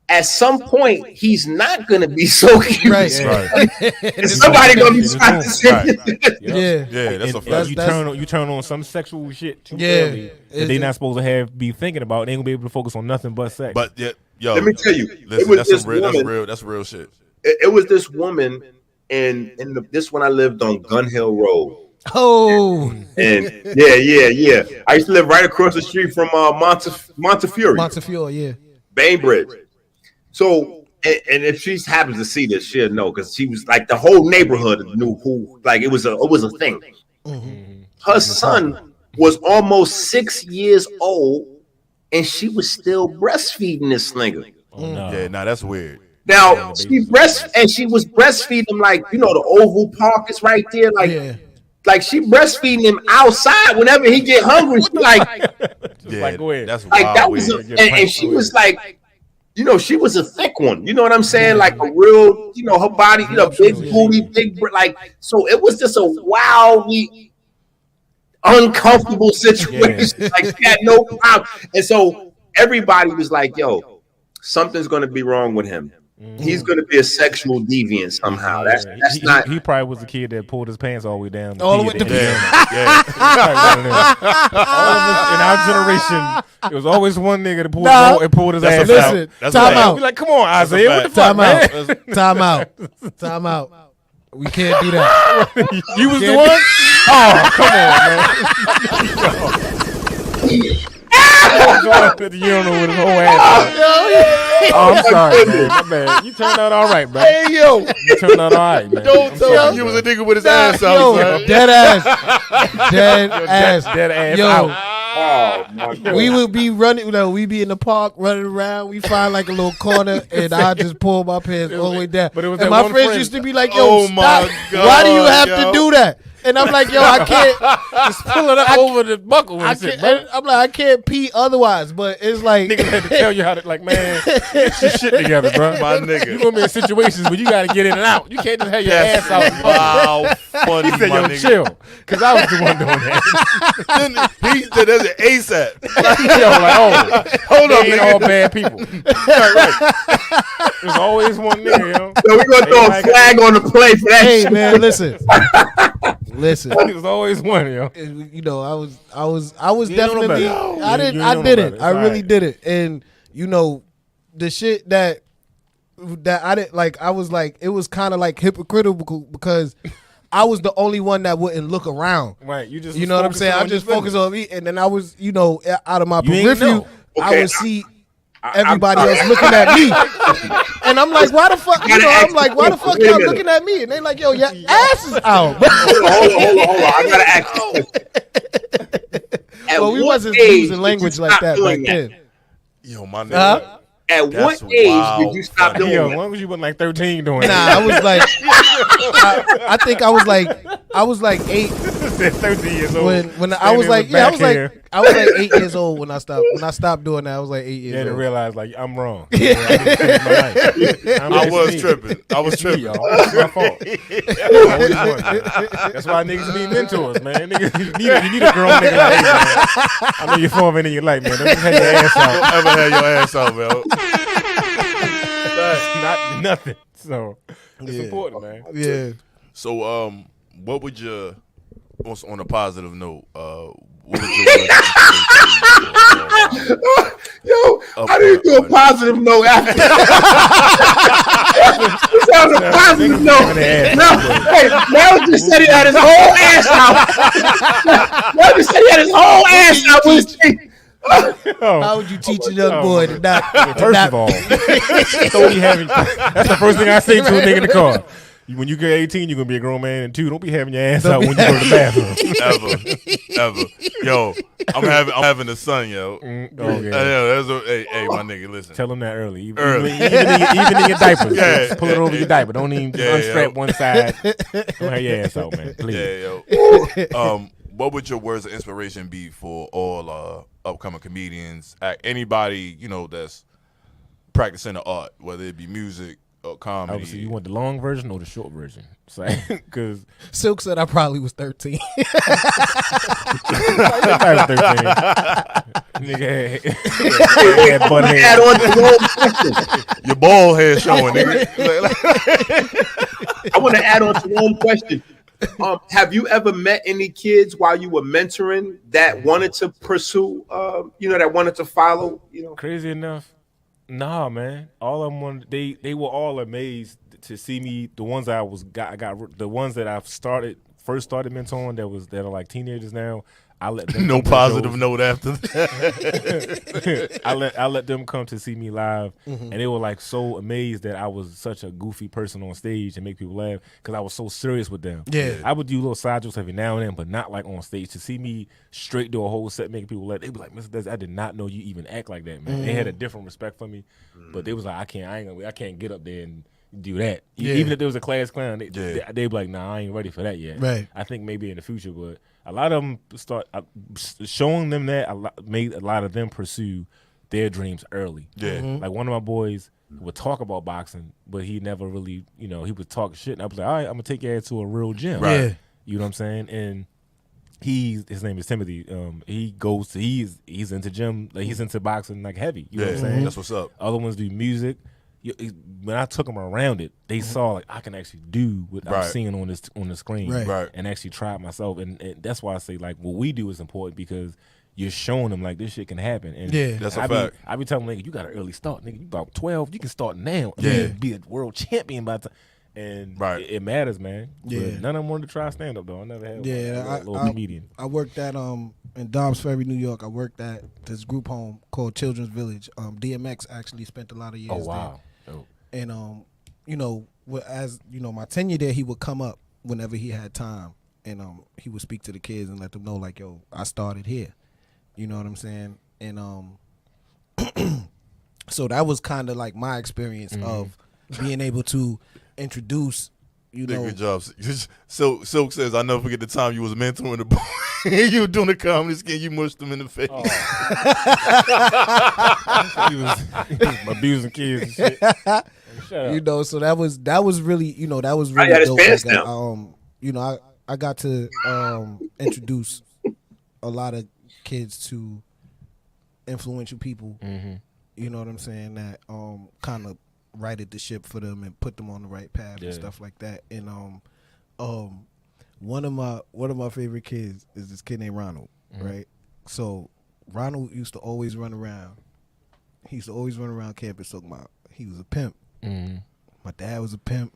At some point, he's not gonna be so cute. Right. And somebody gonna be trying to say, Yeah. Yeah, that's a And fact. you turn on some sexual shit too Yeah. early that they not supposed to be thinking about. They ain't gonna be able to focus on nothing but sex. But yeah, yo, Let me tell you, it listen, was that's this some real, woman. that's real shit. It was this woman, and this when I lived on Gun Hill Road. Oh. And yeah. I used to live right across the street from Montefiore, Montefiore, yeah. Bainbridge. So, and if she happens to see this, she'll know because she was like the whole neighborhood knew who. Like it was a thing. Her son was almost 6 years old, and she was still breastfeeding this nigga. Yeah, nah, that's weird. Now she was breastfeeding him like the Oval Park is right there, like she breastfeeding him outside whenever he get hungry. She Yeah, go ahead. that's like wild that was weird. and she was like, she was a thick one. You know what I'm saying? Like a real, her body, big booty, big like. So it was just a wildly uncomfortable situation. Like she had no problem, and so everybody was like, "Yo, something's gonna be wrong with him. He's gonna be a sexual deviant somehow." That's not. He probably was a kid that pulled his pants all the way down. All the way to Yeah. All of us in our generation, it was always one nigga that pulled his ass a out. fact. Listen, That's a time fact. out. Be like, come on, Isaiah, what the fuck, Time man? out. Time out. Time out. We can't do that. You was the Yeah. one? Oh, come on, man. You don't know what his whole ass is. Oh, I'm sorry, man. My bad. You turned out all right, bro. Hey, yo. You turned out all right, man. Don't tell me you was a nigga with his ass out, Yo, son. dead ass. Dead ass Yo, out. Oh my God. we would be running, we be in the park running around. We find like a little corner, and I just pull my pants all the way down. But it was and that my one friends friend. used to be like, "Yo, Oh stop! my God, Why do you have yo. to do that?" And I'm like, "Yo, I can't." Just pull it up over the buckle I and shit, can't bro. I'm like, I can't pee otherwise. But it's like, Niggas had to tell you how to, like, man, get your shit together, bro. My You nigga. gonna be in situations where you gotta get in and out. You can't just have your That's ass out. in public. wow, funny, He said, my yo, nigga. chill. Because I was the one doing that. Then he said there's an ASAP. Yo, like, oh, Hold they on, ain't nigga. all bad people. There's always one nigga, yo. So we're gonna throw a flag on the play for that. hey shit. man, listen. There's always one, yo. I was You don't know definitely. better. I You didn't. don't I know did better. it. It's I really alright. did it. And the shit that I didn't like. I was like, it was kind of like hypocritical because I was the only one that wouldn't look around. Right, you just You know what I'm focused saying? I on just your focused on me, and then I was, out of my You ain't peripheral, know. I Okay, would see everybody else looking at me, and I'm like, why the fuck? I'm like, why the fuck Wait a y'all minute. looking at me? And they like, yo, your ass is out. Hold on. I gotta ask you a question. At Well, we what wasn't age using did language you like stop that doing back then. Yo, my nigga. Huh? At That's what age wild. did you stop doing Yo, that? when was you like 13 doing Nah, that? I was like, I think I was like 8 13 years old. when I was like, Standing I with was back like, hair. I was like 8 years old when I stopped. When I stopped doing that, I was like 8 You years had to old. realize, like, I'm wrong. I didn't change my life. I was tripping. I was It's me, tripping. y'all. It's my fault. I always was. That's why niggas need mentors, man. Niggas, you need a grown nigga like me, man. I know you're forming in your life, man. Don't just have your ass out. Don't ever have your ass out, man. That's not nothing. So it's important, man. Yeah. So, what would your on a positive note, what was your Yo, how do you do a positive note after? This was a positive note. Mel just said he had his whole ass out. Mel just said he had his whole ass out with his teeth. How would you teach a young boy to not? First of all, don't be having. That's the first thing I say to a nigga in the car. When you get 18, you're gonna be a grown man, and 2, don't be having your ass out when you go to the bathroom. ever. Yo, I'm having a son, yo. Yeah. Hey, my nigga, listen. Tell him that early. Even in your diapers. Yeah. Just pull it over your diaper. Don't even unstrap one side. Don't have your ass out, man. Please. Yeah, yo. What would your words of inspiration be for all upcoming comedians, anybody that's practicing the art, whether it be music or comedy? Obviously, you want the long version or the short version? Because Silk said I probably was 13. Nigga, Add on to your own question. Your bald head showing, nigga. I want to add on to one question. Have you ever met any kids while you were mentoring that wanted to pursue, that wanted to follow, Crazy enough, nah, man. All of them wanted, they were all amazed to see me. The ones I got the ones that I've first started mentoring that are like teenagers now. I let them no positive note after that. I let them come to see me live, and they were like so amazed that I was such a goofy person on stage and make people laugh because I was so serious with them. Yeah, I would do little side jokes every now and then, but not like on stage. To see me straight do a whole set making people laugh, they'd be like, "Mr. Desi, I did not know you even act like that, man." They had a different respect for me, but they was like, I can't get up there and do that. Even if there was a class clown, they'd be like, "Nah, I ain't ready for that yet." Right. I think maybe in the future, but a lot of them showing them that made a lot of them pursue their dreams early. Yeah. Like one of my boys would talk about boxing, but he never really, he would talk shit. And I was like, all right, I'm gonna take your ass to a real gym. Right. Yeah. You know what I'm saying? And his name is Timothy. He's into gym, like he's into boxing like heavy. You know what I'm saying? That's what's up. Other ones do music. When I took them around it, they saw like I can actually do what I'm seeing on the screen, Right. and actually try it myself. And that's why I say like what we do is important because you're showing them like this shit can happen. And that's a fact. I be telling them, nigga, you got an early start, nigga. You about 12, you can start now. Yeah. Be a world champion by the time. And it matters, man. Yeah. But none of them wanted to try stand up though. I never had a little comedian. I worked at in Dobbs Ferry, New York. I worked at this group home called Children's Village. DMX actually spent a lot of years Oh wow. there. And as my tenure there, he would come up whenever he had time, and he would speak to the kids and let them know like, yo, I started here. You know what I'm saying? And so that was kind of like my experience of being able to introduce. Good job. Silk says, I never forget the time you was mentoring the boy. You were doing the comedy skit, you mushed him in the face. He was abusing kids and shit. Shut up. So that was really, that was really I had his dope. pants Like, down. I got to introduce a lot of kids to influential people. You know what I'm saying? That kind of righted the ship for them and put them on the right path and stuff like that. And one of my favorite kids is this kid named Ronald, right? So Ronald used to always run around. He used to always run around campus talking about he was a pimp. My dad was a pimp.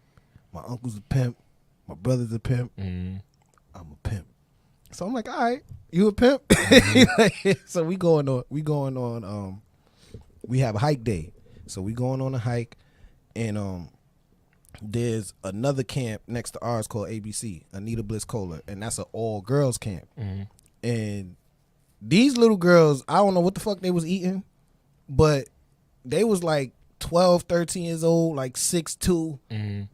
My uncle's a pimp. My brother's a pimp. I'm a pimp. So I'm like, all right, you a pimp? So we have a hike day. So we going on a hike, and there's another camp next to ours called ABC, Anita Bliss Kohler, and that's an all girls camp. And these little girls, I don't know what the fuck they was eating, but they was like 12, 13 years old, like 6'2".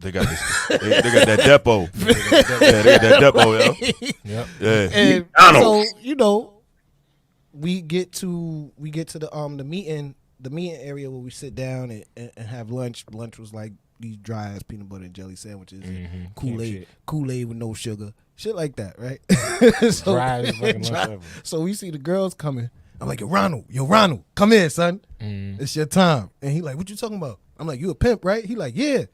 They got this. They got that depot. They got that depot, yo. Yep. Yeah. And so we get to the meeting area where we sit down and have lunch. Lunch was like these dry ass peanut butter and jelly sandwiches, and Kool-Aid with no sugar, shit like that, right? So, Dry as fucking lunch ever. So we see the girls coming. I'm like, yo, Ronald, come in, son. It's your time. And he like, what you talking about? I'm like, you a pimp, right? He like, yeah.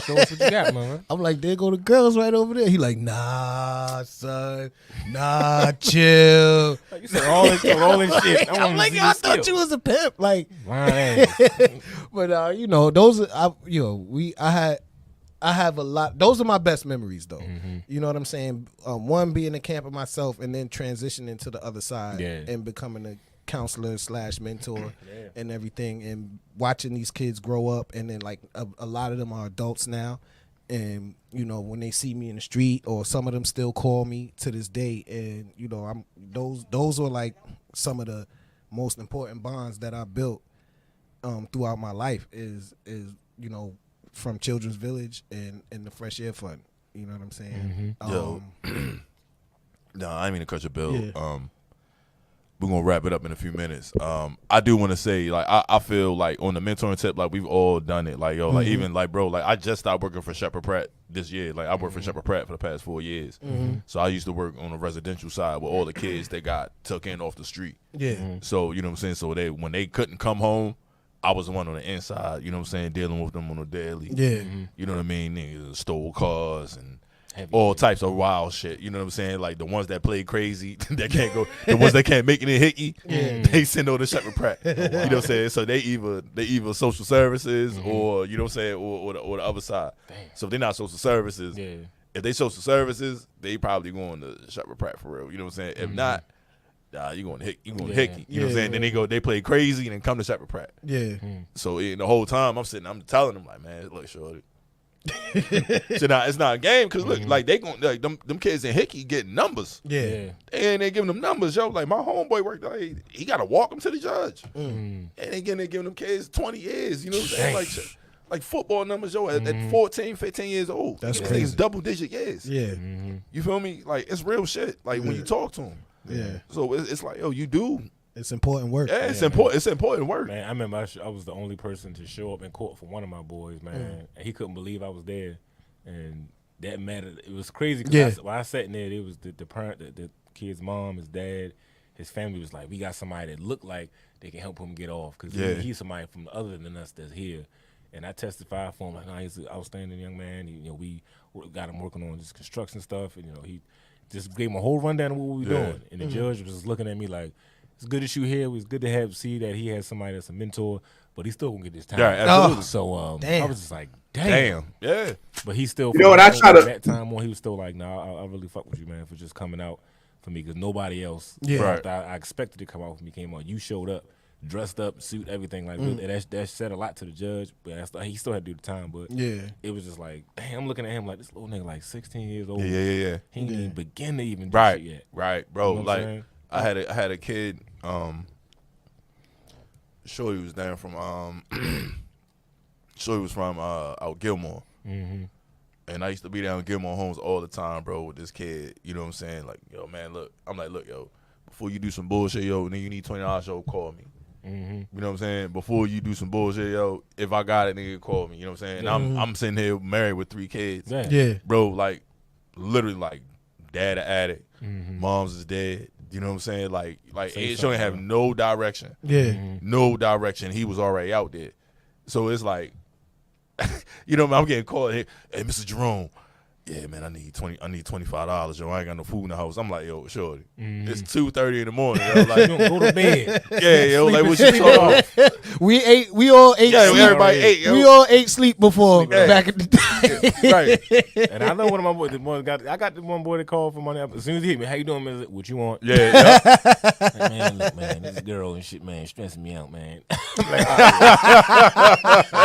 Show us what you got, man. I'm like, there go the girls right over there. He like, nah, son. Nah, chill. Like you said, all this shit. I'm like, I thought you was a pimp. Like, but those are, I have a lot. Those are my best memories, though. Mm-hmm. You know what I'm saying? One, being a camper myself, and then transitioning to the other side and becoming a counselor / mentor and everything, and watching these kids grow up, and then like a lot of them are adults now, and when they see me in the street, or some of them still call me to this day, and I'm those are like some of the most important bonds that I built throughout my life is from Children's Village and the Fresh Air Fund. You know what I'm saying? Mm-hmm. No, I ain't mean to cut your bill. Yeah. We're gonna wrap it up in a few minutes. I do want to say, like, I feel like on the mentoring tip, like we've all done it. Like, yo, like even like, bro, like I just stopped working for Shepherd Pratt this year. Like I worked for Shepherd Pratt for the past 4 years. So I used to work on the residential side with all the kids that got took in off the street. Yeah. So you know what I'm saying. So when they couldn't come home, I was the one on the inside. You know what I'm saying, dealing with them on a daily. Yeah. You know what I mean. Niggas stole cars and all types of wild shit. You know what I'm saying? Like the ones that play crazy, that can't go. The ones that can't make it in Hickey, they send over to Shepherd Pratt. You know what I'm saying? So they either social services or you know what I'm saying, or the other side. Damn. So if they're not social services, if they social services, they probably going to Shepherd Pratt for real. You know what I'm saying? If not, you going to Hickey. You know what I'm saying? Then they play crazy and then come to Shepherd Pratt. Yeah. So the whole time I'm telling them like, man, look, shorty. So now it's not a game because look, like they gon' like them kids in Hickey getting numbers. Yeah. And they giving them numbers, yo. Like my homeboy worked, like, he got to walk them to the judge. And they giving them kids 20 years. You know what I'm saying? Like football numbers, yo, at 14, 15 years old. That's crazy. crazy. Double digit years. Yeah. You feel me? Like it's real shit. Like when you talk to them. Yeah. So it's like, yo, you do. It's important work. Yeah, it's important. It's important work. Man, I remember I was the only person to show up in court for one of my boys, man. And he couldn't believe I was there. And that mattered. It was crazy because when I sat in there, it was the parent, the kid's mom, his dad, his family was like, we got somebody that looked like they can help him get off because he's somebody from other than us that's here. And I testified for him like, nah, he's an outstanding young man. We got him working on this construction stuff, and he just gave him a whole rundown of what we were doing. And the judge was just looking at me like, it's good that you here. It was good to see that he has somebody that's a mentor, but he's still gonna get this time. Yeah, absolutely. So I was just like, damn. Yeah. But he still, what I try to that time when he was still like, nah, I really fuck with you, man, for just coming out for me because nobody else. Yeah. Right. I expected to come out for me. Came out. You showed up, dressed up, suit, everything like that said a lot to the judge. But he still had to do the time. But it was just like, damn. I'm looking at him like this little nigga like 16 years old. Yeah. He didn't even begin to even do Right. shit yet. Right, bro. You know what I'm like saying? I had a kid. Sure, he was down from sure he was from out Gilmore, and I used to be down in Gilmore Homes all the time, bro, with this kid. You know what I'm saying? Like, yo, man, look, I'm like, look, yo, before you do some bullshit, yo, and then you need $20, yo, call me. You know what I'm saying? Before you do some bullshit, yo, if I got it, nigga, call me. You know what I'm saying? And I'm sitting here married with 3 kids. Yeah. Bro, like, literally, like, dad an addict, mom's is dead. You know what I'm saying? Like it shouldn't have no direction. Yeah. No direction. He was already out there. So it's like, you know, I'm getting called. Hey, Mr. Jerome. Yeah, man, I need $25, yo. I ain't got no food in the house. I'm like, yo, shorty. It's 2:30 in the morning. Yo. Like, Go to bed. Yeah, yo, like what you talking about? We all ate Yeah, sleep. everybody ate, yo. We all ate sleep before back in the day. Right. And I know one of my boys, I got the one boy that called from money. As soon as he hit me, how you doing, man? What you want? Yeah. Like, man, look, man, this girl and shit, man, stressing me out, man.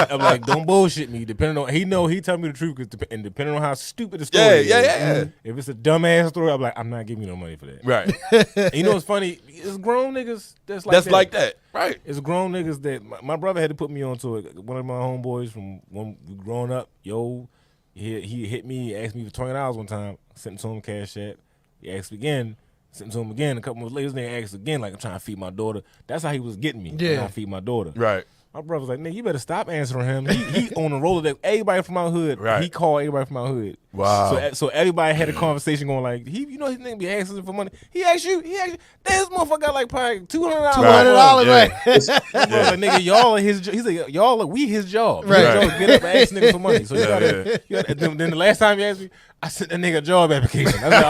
I'm like, don't bullshit me. Depending on he tell me the truth, and depending on how stupid the story is. Yeah. If it's a dumbass story, I'm like, I'm not giving you no money for that. Right. And you know what's funny? It's grown niggas that's Like that. Right. It's grown niggas that my brother had to put me on to it. One of my homeboys from when we growing up, yo, he hit me, he asked me for $20 one time, sent to him Cash App. He asked me again, sent to him again. A couple months later, they asked again, like I'm trying to feed my daughter. That's how he was getting me. Yeah. Trying to feed my daughter. Right. My brother was like, nigga, you better stop answering him. He on the roller that everybody from our hood. Right. He called everybody from our hood. Wow. So everybody had a conversation going like, his nigga be asking for money. He asked you. This motherfucker got like probably $200. $200, right? Like, nigga, y'all are his. He said, y'all are we his job. Right. His job, get up and ask nigga for money. So you gotta. Then the last time you asked me, I sent that nigga a job application. I said,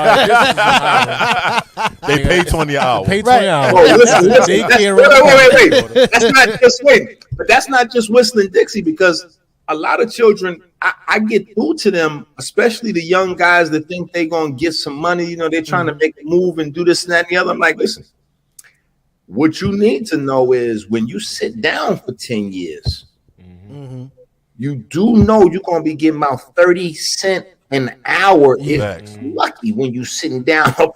all right, they pay 20 hours. Pay 20 hours. Oh, listen. Wait. That's not just Whistling Dixie, because a lot of children, I get through to them, especially the young guys that think they're going to get some money. They're trying to make a move and do this and that and the other. I'm like, listen, what you need to know is when you sit down for 10 years, you do know you're going to be getting about 30 cents an hour if lucky when you sitting down. So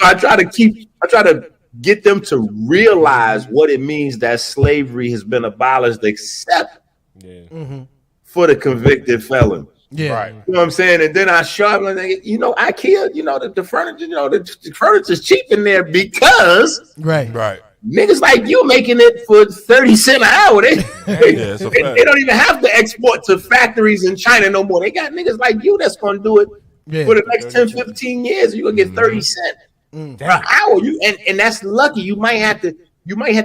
I try to get them to realize what it means that slavery has been abolished, except for the convicted felon. Yeah, right. You know what I'm saying? And then I show them, IKEA, the furniture, the furniture's cheap in there because Right. niggas like you making it for 30 cents an hour. They don't even have to export to factories in China no more. They got niggas like you that's gonna do it for the next 10, 15 years. You're gonna get 30 cents per hour. And that's lucky. You might have to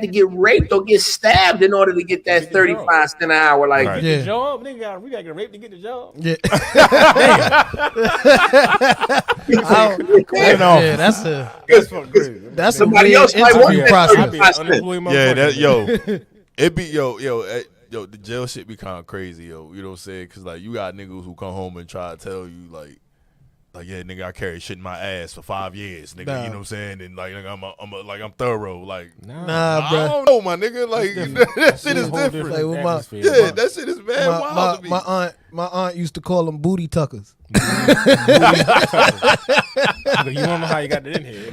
get raped or get stabbed in order to get that 35 cents an hour. Like, Right. The job, nigga, we gotta get raped to get the job. Yeah. That's somebody a else might want that process. 35 cents. It be yo, the jail shit be kind of crazy, yo. You know what I'm saying? Because like you got niggas who come home and try to tell you like yeah, nigga, I carry shit in my ass for 5 years, nigga. You know what I'm saying? And like I'm thorough, like Nah, bro. I don't know, my nigga. Like that shit is different. Like, with That shit is mad wild to me. my aunt used to call them booty tuckers. You don't know how you got that in here.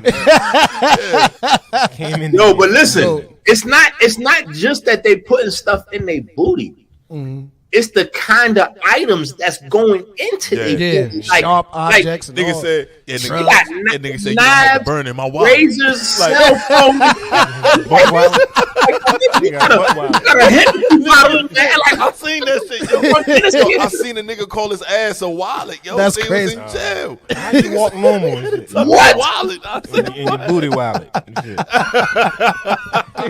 Came in. No, but listen, it's not just that they putting stuff in their booty. It's the kind of items that's going into their booty. Like, sharp objects. And Nigga all. said, nigga said, you know, I had to burn in my wallet. Razors, cell phone. You gotta hit the bottle, man. Like, I seen that shit. Yo, I seen a nigga call his ass a wallet. Yo, That's they crazy. was in jail. How you walk normal and shit? What? Wallet. I said, In your booty wallet and shit.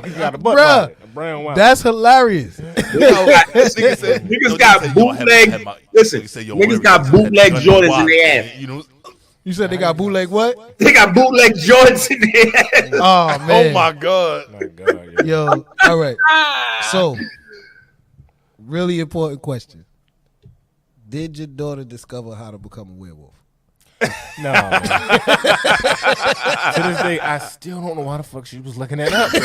You got a butt Bruh, wallet, a brown wallet. That's hilarious. Niggas got bootleg. Listen, niggas got bootleg Jordans in their ass. You know, You said they got bootleg what? They got bootleg Jordans in their ass. Oh man. oh my god. My God, Yo, all right. So, really important question. Did your daughter discover how to become a werewolf? No. Man. To this day, I still don't know why the fuck she was looking that up, bro.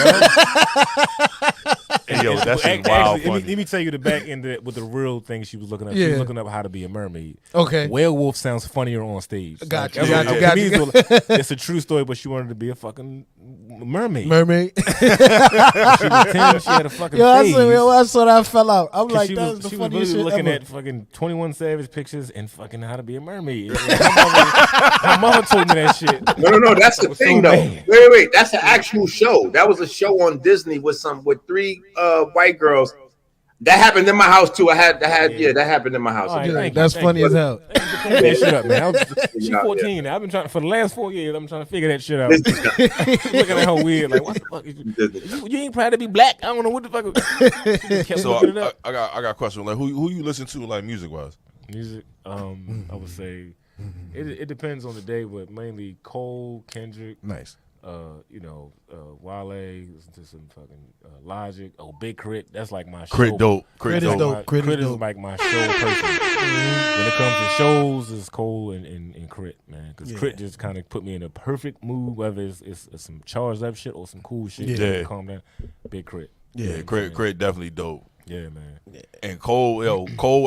Hey, yo, that's Actually, wild let funny. me tell you the back end of it with the real thing she was looking up. She Yeah. was looking up how to be a mermaid. Okay. Werewolf sounds funnier on stage. Got Like, you, everyone- got you. It's a true story, but she wanted to be a fucking mermaid. Mermaid. She was 10, she had a fucking Yo, phase. I saw that fell out. I'm like, She that's was, the she was funniest literally shit looking ever. at fucking 21 Savage pictures and fucking how to be a mermaid. My mama told me that shit. No, that's the was thing so though. bad. Wait, that's an actual show. That was a show on Disney with three white girls. That happened in my house too. That happened in my house. All right, Yeah, thank you, that's thank funny you. as hell. Figure that shit up, man. She's Yeah. 14 now. I've been trying for the last 4 years. I'm trying to figure that shit out. Disney's got- Looking at her weird, like what the fuck is you ain't proud to be black? I don't know what the fuck. She just kept So looking it up. I got a question. Like who you listen to like music wise? Music, I would say it depends on the day, but mainly Cole, Kendrick, Nice. Wale, listen to some fucking Logic. Oh, Big Crit, that's like my show. Crit dope. Crit is dope. Crit Crit is is dope. like my show person. When it comes to shows, it's Cole and Crit, man. Because Crit just kind of put me in a perfect mood, whether it's some charged up shit or some cool shit. Yeah. Calm down. Big Crit. Yeah, Crit definitely dope. Yeah, man. And Cole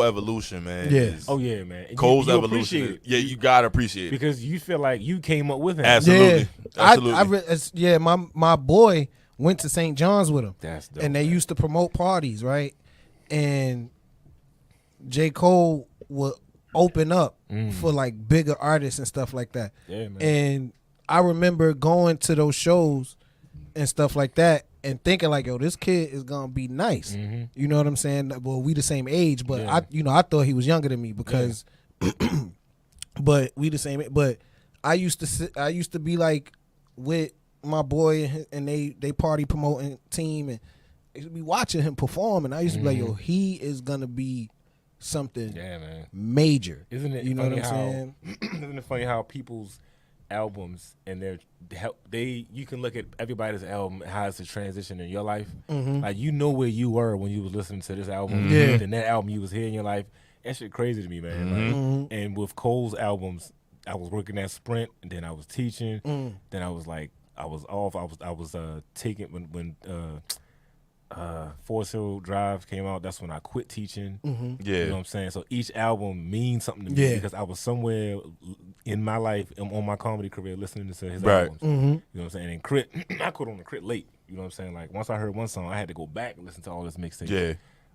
Evolution, man. Yeah. is- Oh yeah, man. And Cole's you Evolution. appreciate it. Yeah, you gotta appreciate it. Because you feel like you came up with him. Absolutely. Yeah. My boy went to St. John's with him. That's dope. And they used to promote parties, right? And J. Cole would open up for like bigger artists and stuff like that. Yeah, man. And I remember going to those shows and stuff like that. and thinking like, yo, this kid is gonna be nice. You know what I'm saying? Well, we the same age, but I thought he was younger than me because, but we the same. But I used to be like with my boy, and they party promoting team, and I used to be watching him perform, and I used to be like, yo, he is gonna be something major. Isn't it? You know what I'm saying? Isn't it funny how people's albums and you can look at everybody's album, how it's a transition in your life. Like you know where you were when you was listening to this album, and that album you was here in your life. That shit crazy to me, man. Like, and with Cole's albums, I was working at Sprint, and then I was teaching. Then I was like, I was off. I was taking when Forest Hill Drive came out. That's when I quit teaching. You know what I'm saying? So each album means something to me because I was somewhere in my life, on my comedy career, listening to his albums. You know what I'm saying? And Crit, I quit on the Crit late. You know what I'm saying? Like once I heard one song, I had to go back and listen to all this mixtape. Yeah.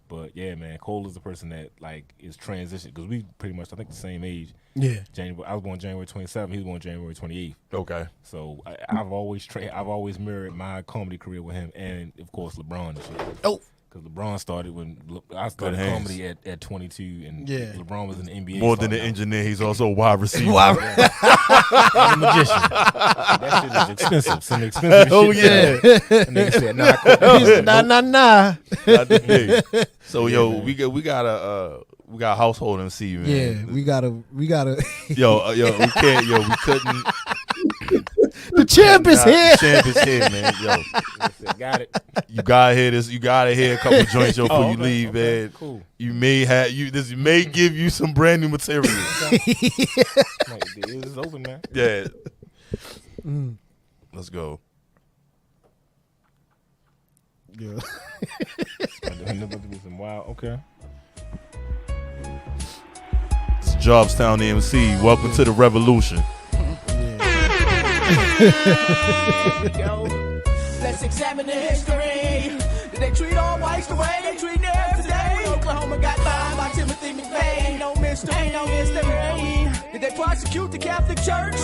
But yeah, man, Cole is the person that like is transitioned because we pretty much I think the same age. Yeah. I was born January 27th. He was born January 28th. Okay. So I've always mirrored my comedy career with him, and of course LeBron and shit. Oh. Because LeBron started when I started comedy at 22, and LeBron was in the NBA. More than an engineer, he's also a wide receiver. I'm a magician. That shit is expensive. Some expensive shit. Oh yeah. And nigga said, nah, I quit. Nah. Not today. So yo, we got household MC, man. Yeah, we gotta. Yo, we can't. Yo, we couldn't. The champ is here. The champ is here, man. Yo, got it. You gotta hear this. You gotta hear a couple joints before you leave, man. Cool. You may have this may give you some brand new material. It's open, man. Yeah. Let's go. Yeah. Wow. Okay. It's Jobstown MC. Welcome to the revolution. Let's examine the history. Did they treat all whites the way they treat them today? Oklahoma got fined by Timothy McVeigh. Ain't no mystery. Did they prosecute the Catholic Church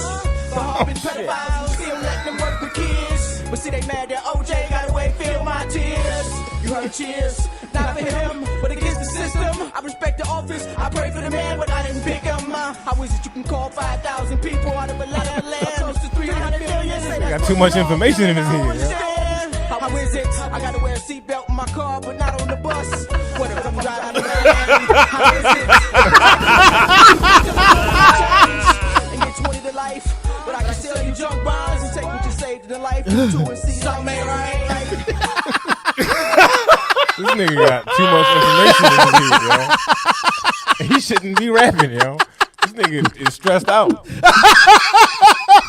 for harboring pedophiles, still letting them work with kids? But see, they mad that OJ got away, feel my tears. You heard cheers, not for him, but against the system. I respect the office, I pray for the man, but I didn't pick him. How is it you can call 5,000 people out of a lot of land? Close to 300 million. Got too much information in his head. How is it? I gotta wear a seatbelt in my car, but not on the bus. What if I'm driving around? How is it? And get 20 to life, but I can sell you junk bonds and take what you saved in the life. To and see something ain't right. This nigga got too much information in his head, yo. He shouldn't be rapping, yo. This nigga is stressed out.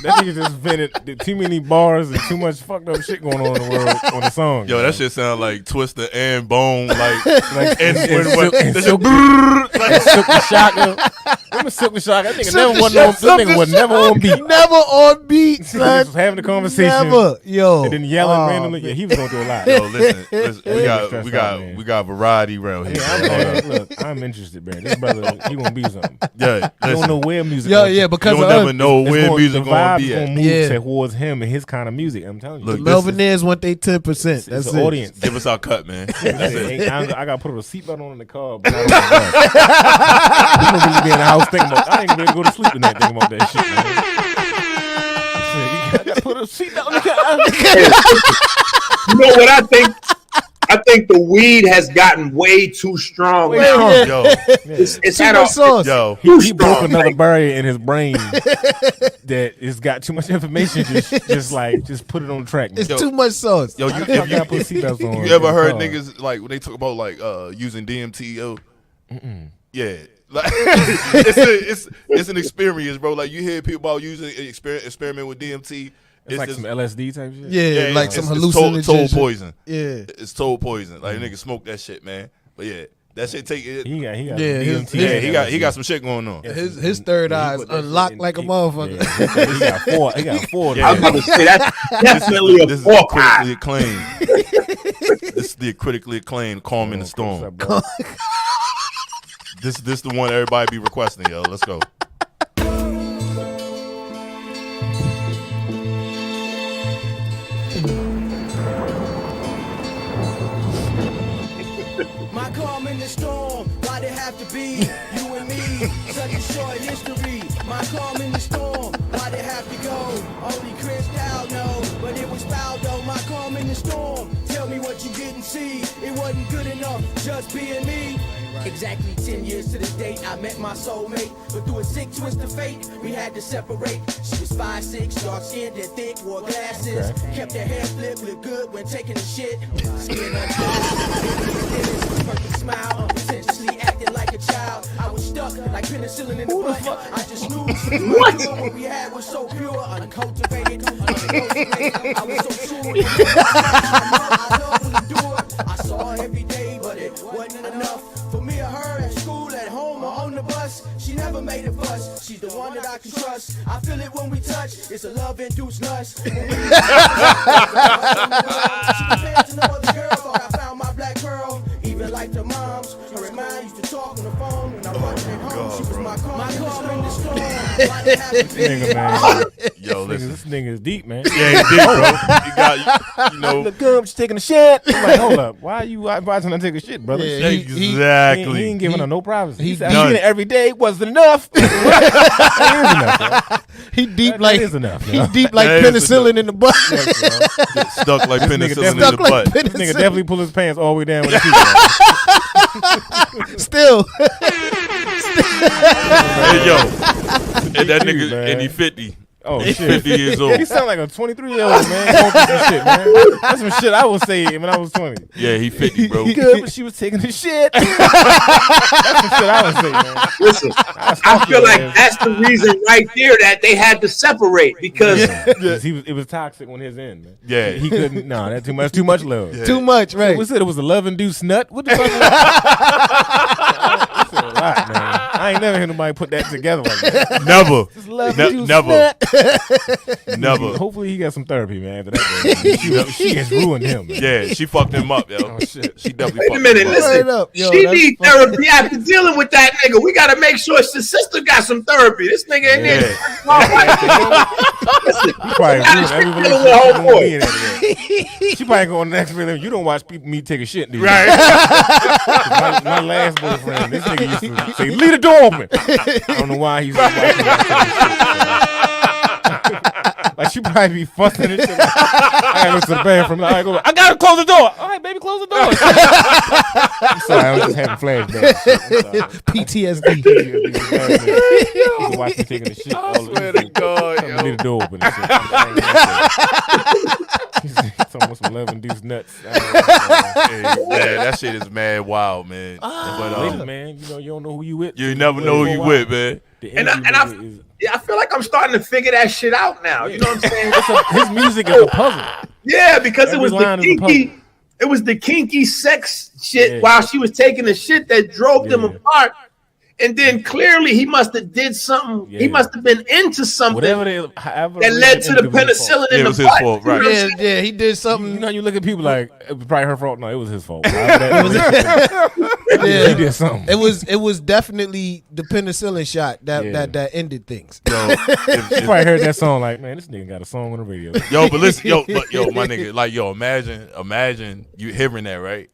That nigga just vented too many bars and too much fucked up shit going on in the world on the song. Yo, that shit sound like Twister and Bone, like and Silk the Shocker. Them Silk the Shocker. That nigga was never on beat. Never on beat, son. He was having a conversation. Never, yo. And then yelling randomly. Yeah, he was going through a lot. Yo, listen, we got variety around here. Yeah, look, I'm interested, man. This brother, he gonna be something. Yeah, I don't know where music. Because you don't never know where music gonna be at. Move towards him and his kind of music. I'm telling you. Look, Melvinaires want they 10%. That's the audience. Give us our cut, man. That's it. I got to put a seatbelt on in the car, but I don't know. Really be in the house thinking about. I ain't gonna be able to go to sleep in that thinking about that shit, man. You got to put a seatbelt on the car. You know what I think? I think the weed has gotten way too strong. Yo, it's had a sauce. Yo, he broke another barrier in his brain that it's got too much information. Just put it on track. Man. It's too much sauce. Yo, you ever heard niggas like when they talk about like using DMT? Yo, yeah, like it's an experience, bro. Like you hear people about using experiment with DMT. It's like some LSD type shit. Yeah, like some hallucinogen. Toad poison. Yeah, it's toad poison. Like niggas smoke that shit, man. But yeah, that shit take it. He got DMT. He got some shit going on. Yeah, his third eye is unlocked like a motherfucker. Yeah, he got four. I was about to say that's definitely a four critically acclaimed. This is the critically acclaimed "Calm in the Storm." This the one everybody be requesting, yo. Let's go. in the storm. Why'd it have to be you and me? Such a short history. My calm in the storm. Why'd it have to go? Only Chris Dow know, but it was foul though. My calm in the storm. Tell me what you didn't see. It wasn't good enough just being me. Exactly 10 years to the date, I met my soulmate. But through a sick twist of fate, we had to separate. She was 5'6", dark skinned and thick, wore glasses. Kept her hair flipped, looked good when taking a shit. Skin untied, perfect smile, unpretentiously acting like a child. I was stuck like penicillin in the butt. I just knew what we had was so pure, uncultivated, unadulterated. I was so sure. I love when you do it. I saw her every day, but it wasn't enough. For me or her at school, at home, or on the bus, she never made a fuss. She's the one that I can trust. I feel it when we touch. It's a love-induced lust. She compared to no other girl. Thought I found my black pearl. Even like the moms, her and mine used to talk on the phone. When I wasn't at home, she was my calm in the storm. Why they have to be? Nigga, man. Yo, listen. This nigga is deep, man. Yeah, he did, bro. You got, you know. Look good, she's taking a shit. I'm like, hold up. Why are you advising her to take a shit, brother? Yeah, Exactly. He ain't giving her no privacy. He's He said, it every day wasn't enough. That is enough, bro. He deep That like is enough. he deep like That is penicillin in the butt. Get stuck like penicillin in Stuck the like butt. This nigga penicillin. definitely pull his pants all the way down with his feet. Still. Hey, yo. And that nigga, man. and he 50. Oh, He's shit. 50 years old. He sound like a 23-year-old man going through some shit, man. That's some shit I would say when I was 20. Yeah, he 50, bro. Good, but she was taking a shit. That's some shit I would say, man. Listen, I feel like that's the reason right there that they had to separate because It was toxic on his end, man. Yeah. He couldn't. No, that's too much love. Yeah. Too much, right? What's it? It was a love-induced nut. What the fuck? That's a lot, man. I ain't never heard nobody put that together like that. Never. Just love-induced Never. nut. Never. Hopefully he got some therapy, man. After that, she has ruined him. Man. Yeah, she fucked him up, yo. Oh shit. She definitely wait a fucked minute, him up. listen. Straight up. Yo, she that's need therapy after dealing with that nigga. We gotta make sure his sister got some therapy. This nigga in there. Listen, He probably gotta ruined every deal with relationship homeboy. he gonna be in after that. She probably go on the next relationship. You don't watch me take a shit, do you? Right. My last boyfriend, this nigga used to say, leave the door open. I don't know why he's watching that. Like, she probably be fussing and shit. Like, I gotta go to the bathroom. I gotta close the door. All right, baby, close the door. I'm sorry, I was just having flashbacks. PTSD. You can watch me taking the shit. I swear to God, yo. Leave the door open and shit. He's almost some love-induced nuts. Hey, man, that shit is mad wild, man. But Man, you know, you don't know who you with. you never know who you with, man. I feel like I'm starting to figure that shit out now. You know what I'm saying? His music is a puzzle. Yeah, because Every it was the line is a kinky, it was the kinky sex shit Yeah. while she was taking the shit that drove them Yeah. apart. And then clearly he must have did something. Yeah. He must have been into something Whatever however that led to the penicillin Yeah, in it the was his butt. fault, right. You know what I'm Yeah, saying? yeah, he did something. You know, you look at people like it was probably her fault. No, it was his fault. He Yeah. did something. It was definitely the penicillin shot that Yeah. that ended things. Yo, You probably heard that song like, man, this nigga got a song on the radio. yo, but listen, my nigga, like, yo, imagine you hearing that, right?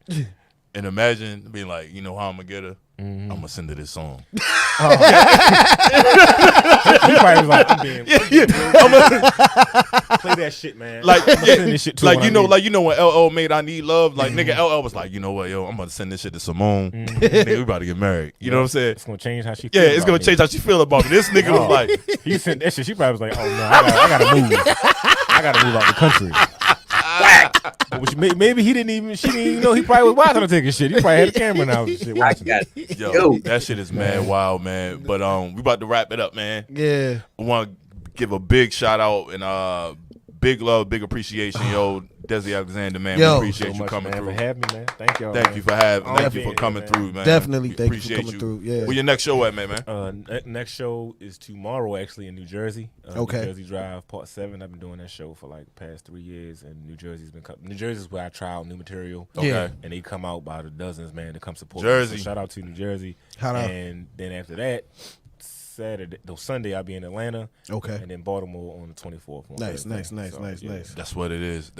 And imagine being like, you know how I'm gonna get her? I'm gonna send her this song. He probably was like, I'm being play that shit, man. Like, I'm gonna send this shit to like her you know, when I like you know when LL made "I Need Love," like nigga LL was like, you know what, yo, I'm gonna send this shit to Simone. Nigga, we about to get married. You know what I'm saying? it's gonna change how she. Yeah, feel it's about gonna me. change how she feel about me. This nigga was like, He sent that shit. She probably was like, oh no, I gotta move. I gotta move out the country. Which maybe she didn't even know he probably was watching her take a shit. He probably had a camera in the house and shit watching it. yo, that shit is mad wild, man. But we about to wrap it up, man. Yeah. I want to give a big shout out and big love, big appreciation, yo, Desi Alexander, man. Yo. We appreciate So you much, coming man, through. for having me, man. Thank y'all. Thank man. you for having. Oh, Thank you for yeah, coming man. through, man. Definitely We thank you for appreciate coming through, yeah. Where your next show at, man? Next show is tomorrow, actually, in New Jersey. Okay. New Jersey Drive, Part 7. I've been doing that show for like the past 3 years, and New Jersey's where I try out new material. Okay. Yeah. And they come out by the dozens, man, to come support Jersey. me. So shout out to New Jersey. Shout out. And then after that, Sunday I'll be in Atlanta. Okay. And then Baltimore on the 24th. Nice. That's what it is,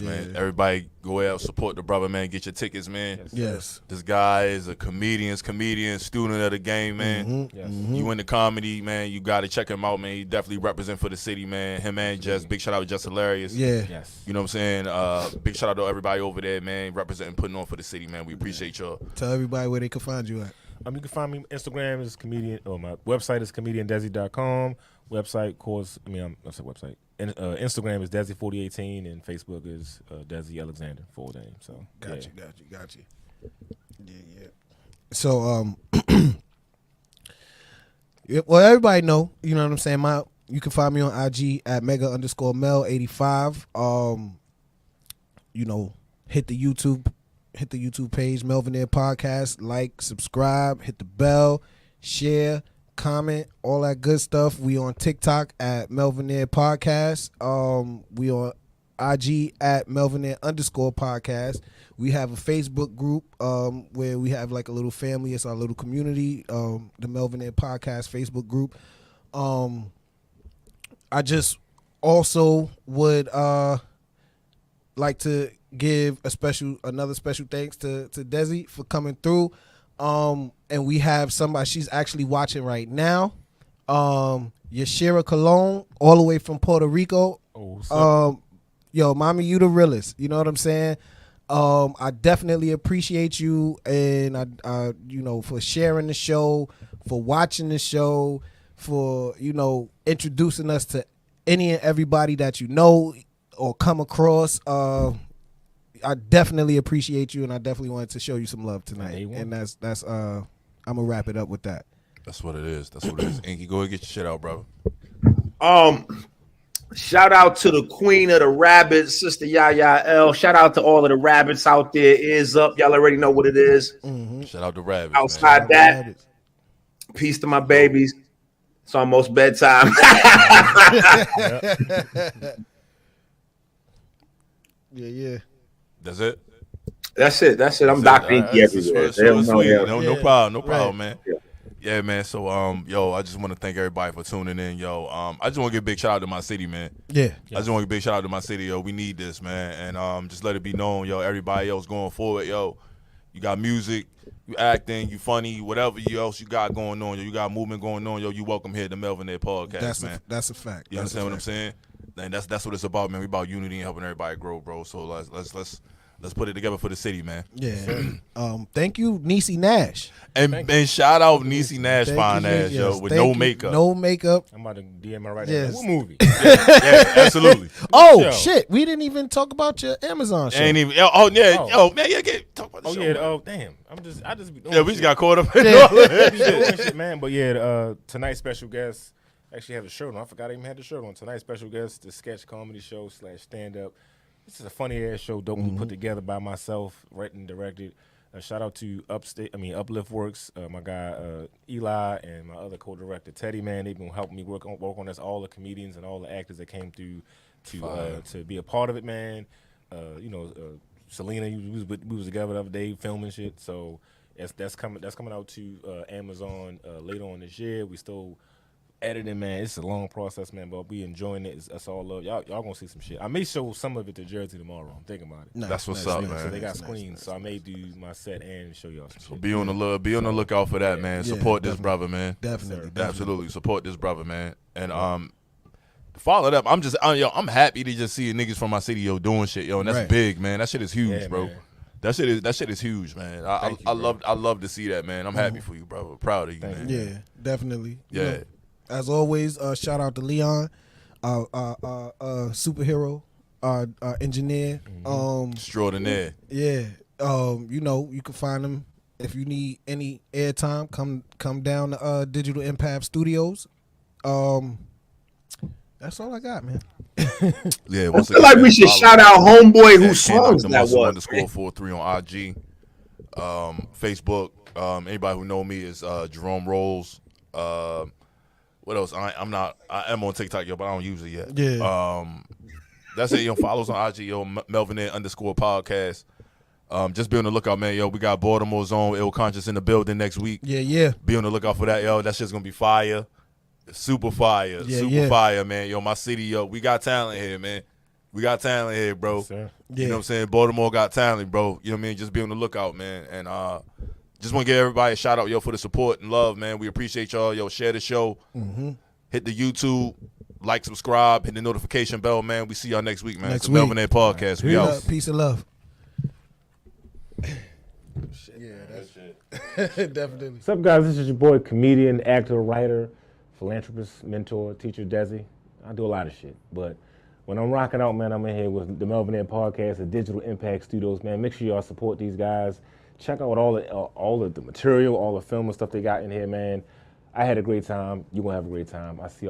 man. Everybody go out, support the brother, man. Get your tickets, man. Yes. This guy is a comedian, student of the game, man. You into comedy, man. You got to check him out, man. He definitely represent for the city, man. Him and Jess. Big shout out to Jess Hilarious. Yeah. Yes. You know what I'm saying? Big shout out to everybody over there, man. Representing, putting on for the city, man. We appreciate y'all. Tell everybody where they can find you at. You can find me Instagram is comedian, or my website is comediandesi.com. Website, course, that's a website. And Instagram is Desi4018 and Facebook is Desi Alexander, full name. So got you. Yeah. So well, everybody know, you know what I'm saying. You can find me on IG at mega_mel85. Hit the YouTube page, Melvinaire Podcast. Like, subscribe, hit the bell, share, comment, all that good stuff. We on TikTok at Melvinaire Podcast. We on IG at Melvinaire_podcast. We have a Facebook group where we have like a little family. It's our little community, the Melvinaire Podcast Facebook group. I just also would like to give another special thanks to Desi for coming through. And we have somebody, she's actually watching right now. Yashira Colon, all the way from Puerto Rico. Yo, mommy, you the realest. You know what I'm saying? I definitely appreciate you, and I for sharing the show, for watching the show, for introducing us to any and everybody that you know or come across. I definitely appreciate you, and I definitely wanted to show you some love tonight. And that's I'm gonna wrap it up with that. That's what it is. Inky, go ahead, get your shit out, brother. Shout out to the queen of the rabbits, Sister Yaya L. Shout out to all of the rabbits out there. Ears up, y'all already know what it is. Shout out to rabbits. Outside that, peace to my babies. It's almost bedtime. Yeah. That's it. That's it. I'm Dr. Inky everywhere. No problem, man. Yeah, man. So, I just want to thank everybody for tuning in, I just want to give a big shout out to my city, man. Yeah. I just want to give a big shout out to my city, We need this, man. And just let it be known, everybody else going forward, you got music, you acting, you funny, whatever else you got going on, you got movement going on, you welcome here to Melvinaire Podcast, man. That's a fact. You understand what I'm saying? And that's what it's about, man. We about unity and helping everybody grow, bro. So let's put it together for the city, man. Yeah. Thank you, Niecy Nash. And shout out Niecy Nash, fine ass, with no makeup. No makeup. I'm about to DM her right Yes. now. What movie? Yeah, absolutely. Shit. We didn't even talk about your Amazon show. Ain't even. Man, talk about the show. Damn. I just be doing we just got caught up. doing shit, man. But tonight's special guest actually have a shirt on. I forgot I even had the shirt on. Tonight's special guest, the sketch comedy show / stand up. This is a funny ass show, dopely put together by myself, written and directed. Shout out to Uplift Works, my guy Eli, and my other co-director Teddy. Man, they've been helping me work on this. All the comedians and all the actors that came through to be a part of it, man. Selena, we was together the other day filming shit. So that's coming out to Amazon later on this year. We still editing, man. It's a long process, man, but we enjoying it. It's all love. Y'all gonna see some shit. I may show some of it to Jersey tomorrow. I'm thinking about it. That's what's up, man. So they got screens, so I may do my set and show y'all some So shit. be on the lookout for that, man. Support this brother, man. Definitely. Absolutely support this brother, man. And follow it up. I'm happy to just see niggas from my city, doing shit, and that's big, man. That shit is huge, bro. Man. That shit is huge, man. I love to see that, man. I'm happy for you, bro. Proud of you, man. Yeah, definitely. Yeah. As always, shout out to Leon, superhero, engineer. Extraordinaire. Yeah. You can find him if you need any airtime. Come down to Digital Impact Studios. That's all I got, man. Yeah, I feel like we should shout out homeboy whose songs that was. _43 on IG, Facebook. Anybody who know me is Jerome Rolls. What else? I am on TikTok, but I don't use it yet. Yeah. That's it. Follow us on IG, Melvinaire _podcast. Just be on the lookout, man. Yo, we got Baltimore's own Ill Conscious in the building next week. Yeah. Be on the lookout for that, yo. That shit's gonna be fire. Super fire. Super fire, man. Yo, my city, yo. We got talent here, man. We got talent here, bro. Yes, sir. You know what I'm saying? Baltimore got talent, bro. You know what I mean? Just be on the lookout, man. And just want to give everybody a shout out, yo, for the support and love, man. We appreciate y'all. Yo, share the show. Hit the YouTube. Like, subscribe, hit the notification bell, man. We see y'all next week, man. It's the Melvinaire Podcast. We out. Peace and love. Definitely. What's up, guys? This is your boy, comedian, actor, writer, philanthropist, mentor, teacher, Desi. I do a lot of shit, but when I'm rocking out, man, I'm in here with the Melvinaire Podcast, the Digital Impact Studios, man. Make sure y'all support these guys. Check out all of the material, all the film and stuff they got in here, man. I had a great time. You're gonna have a great time. I see y'all.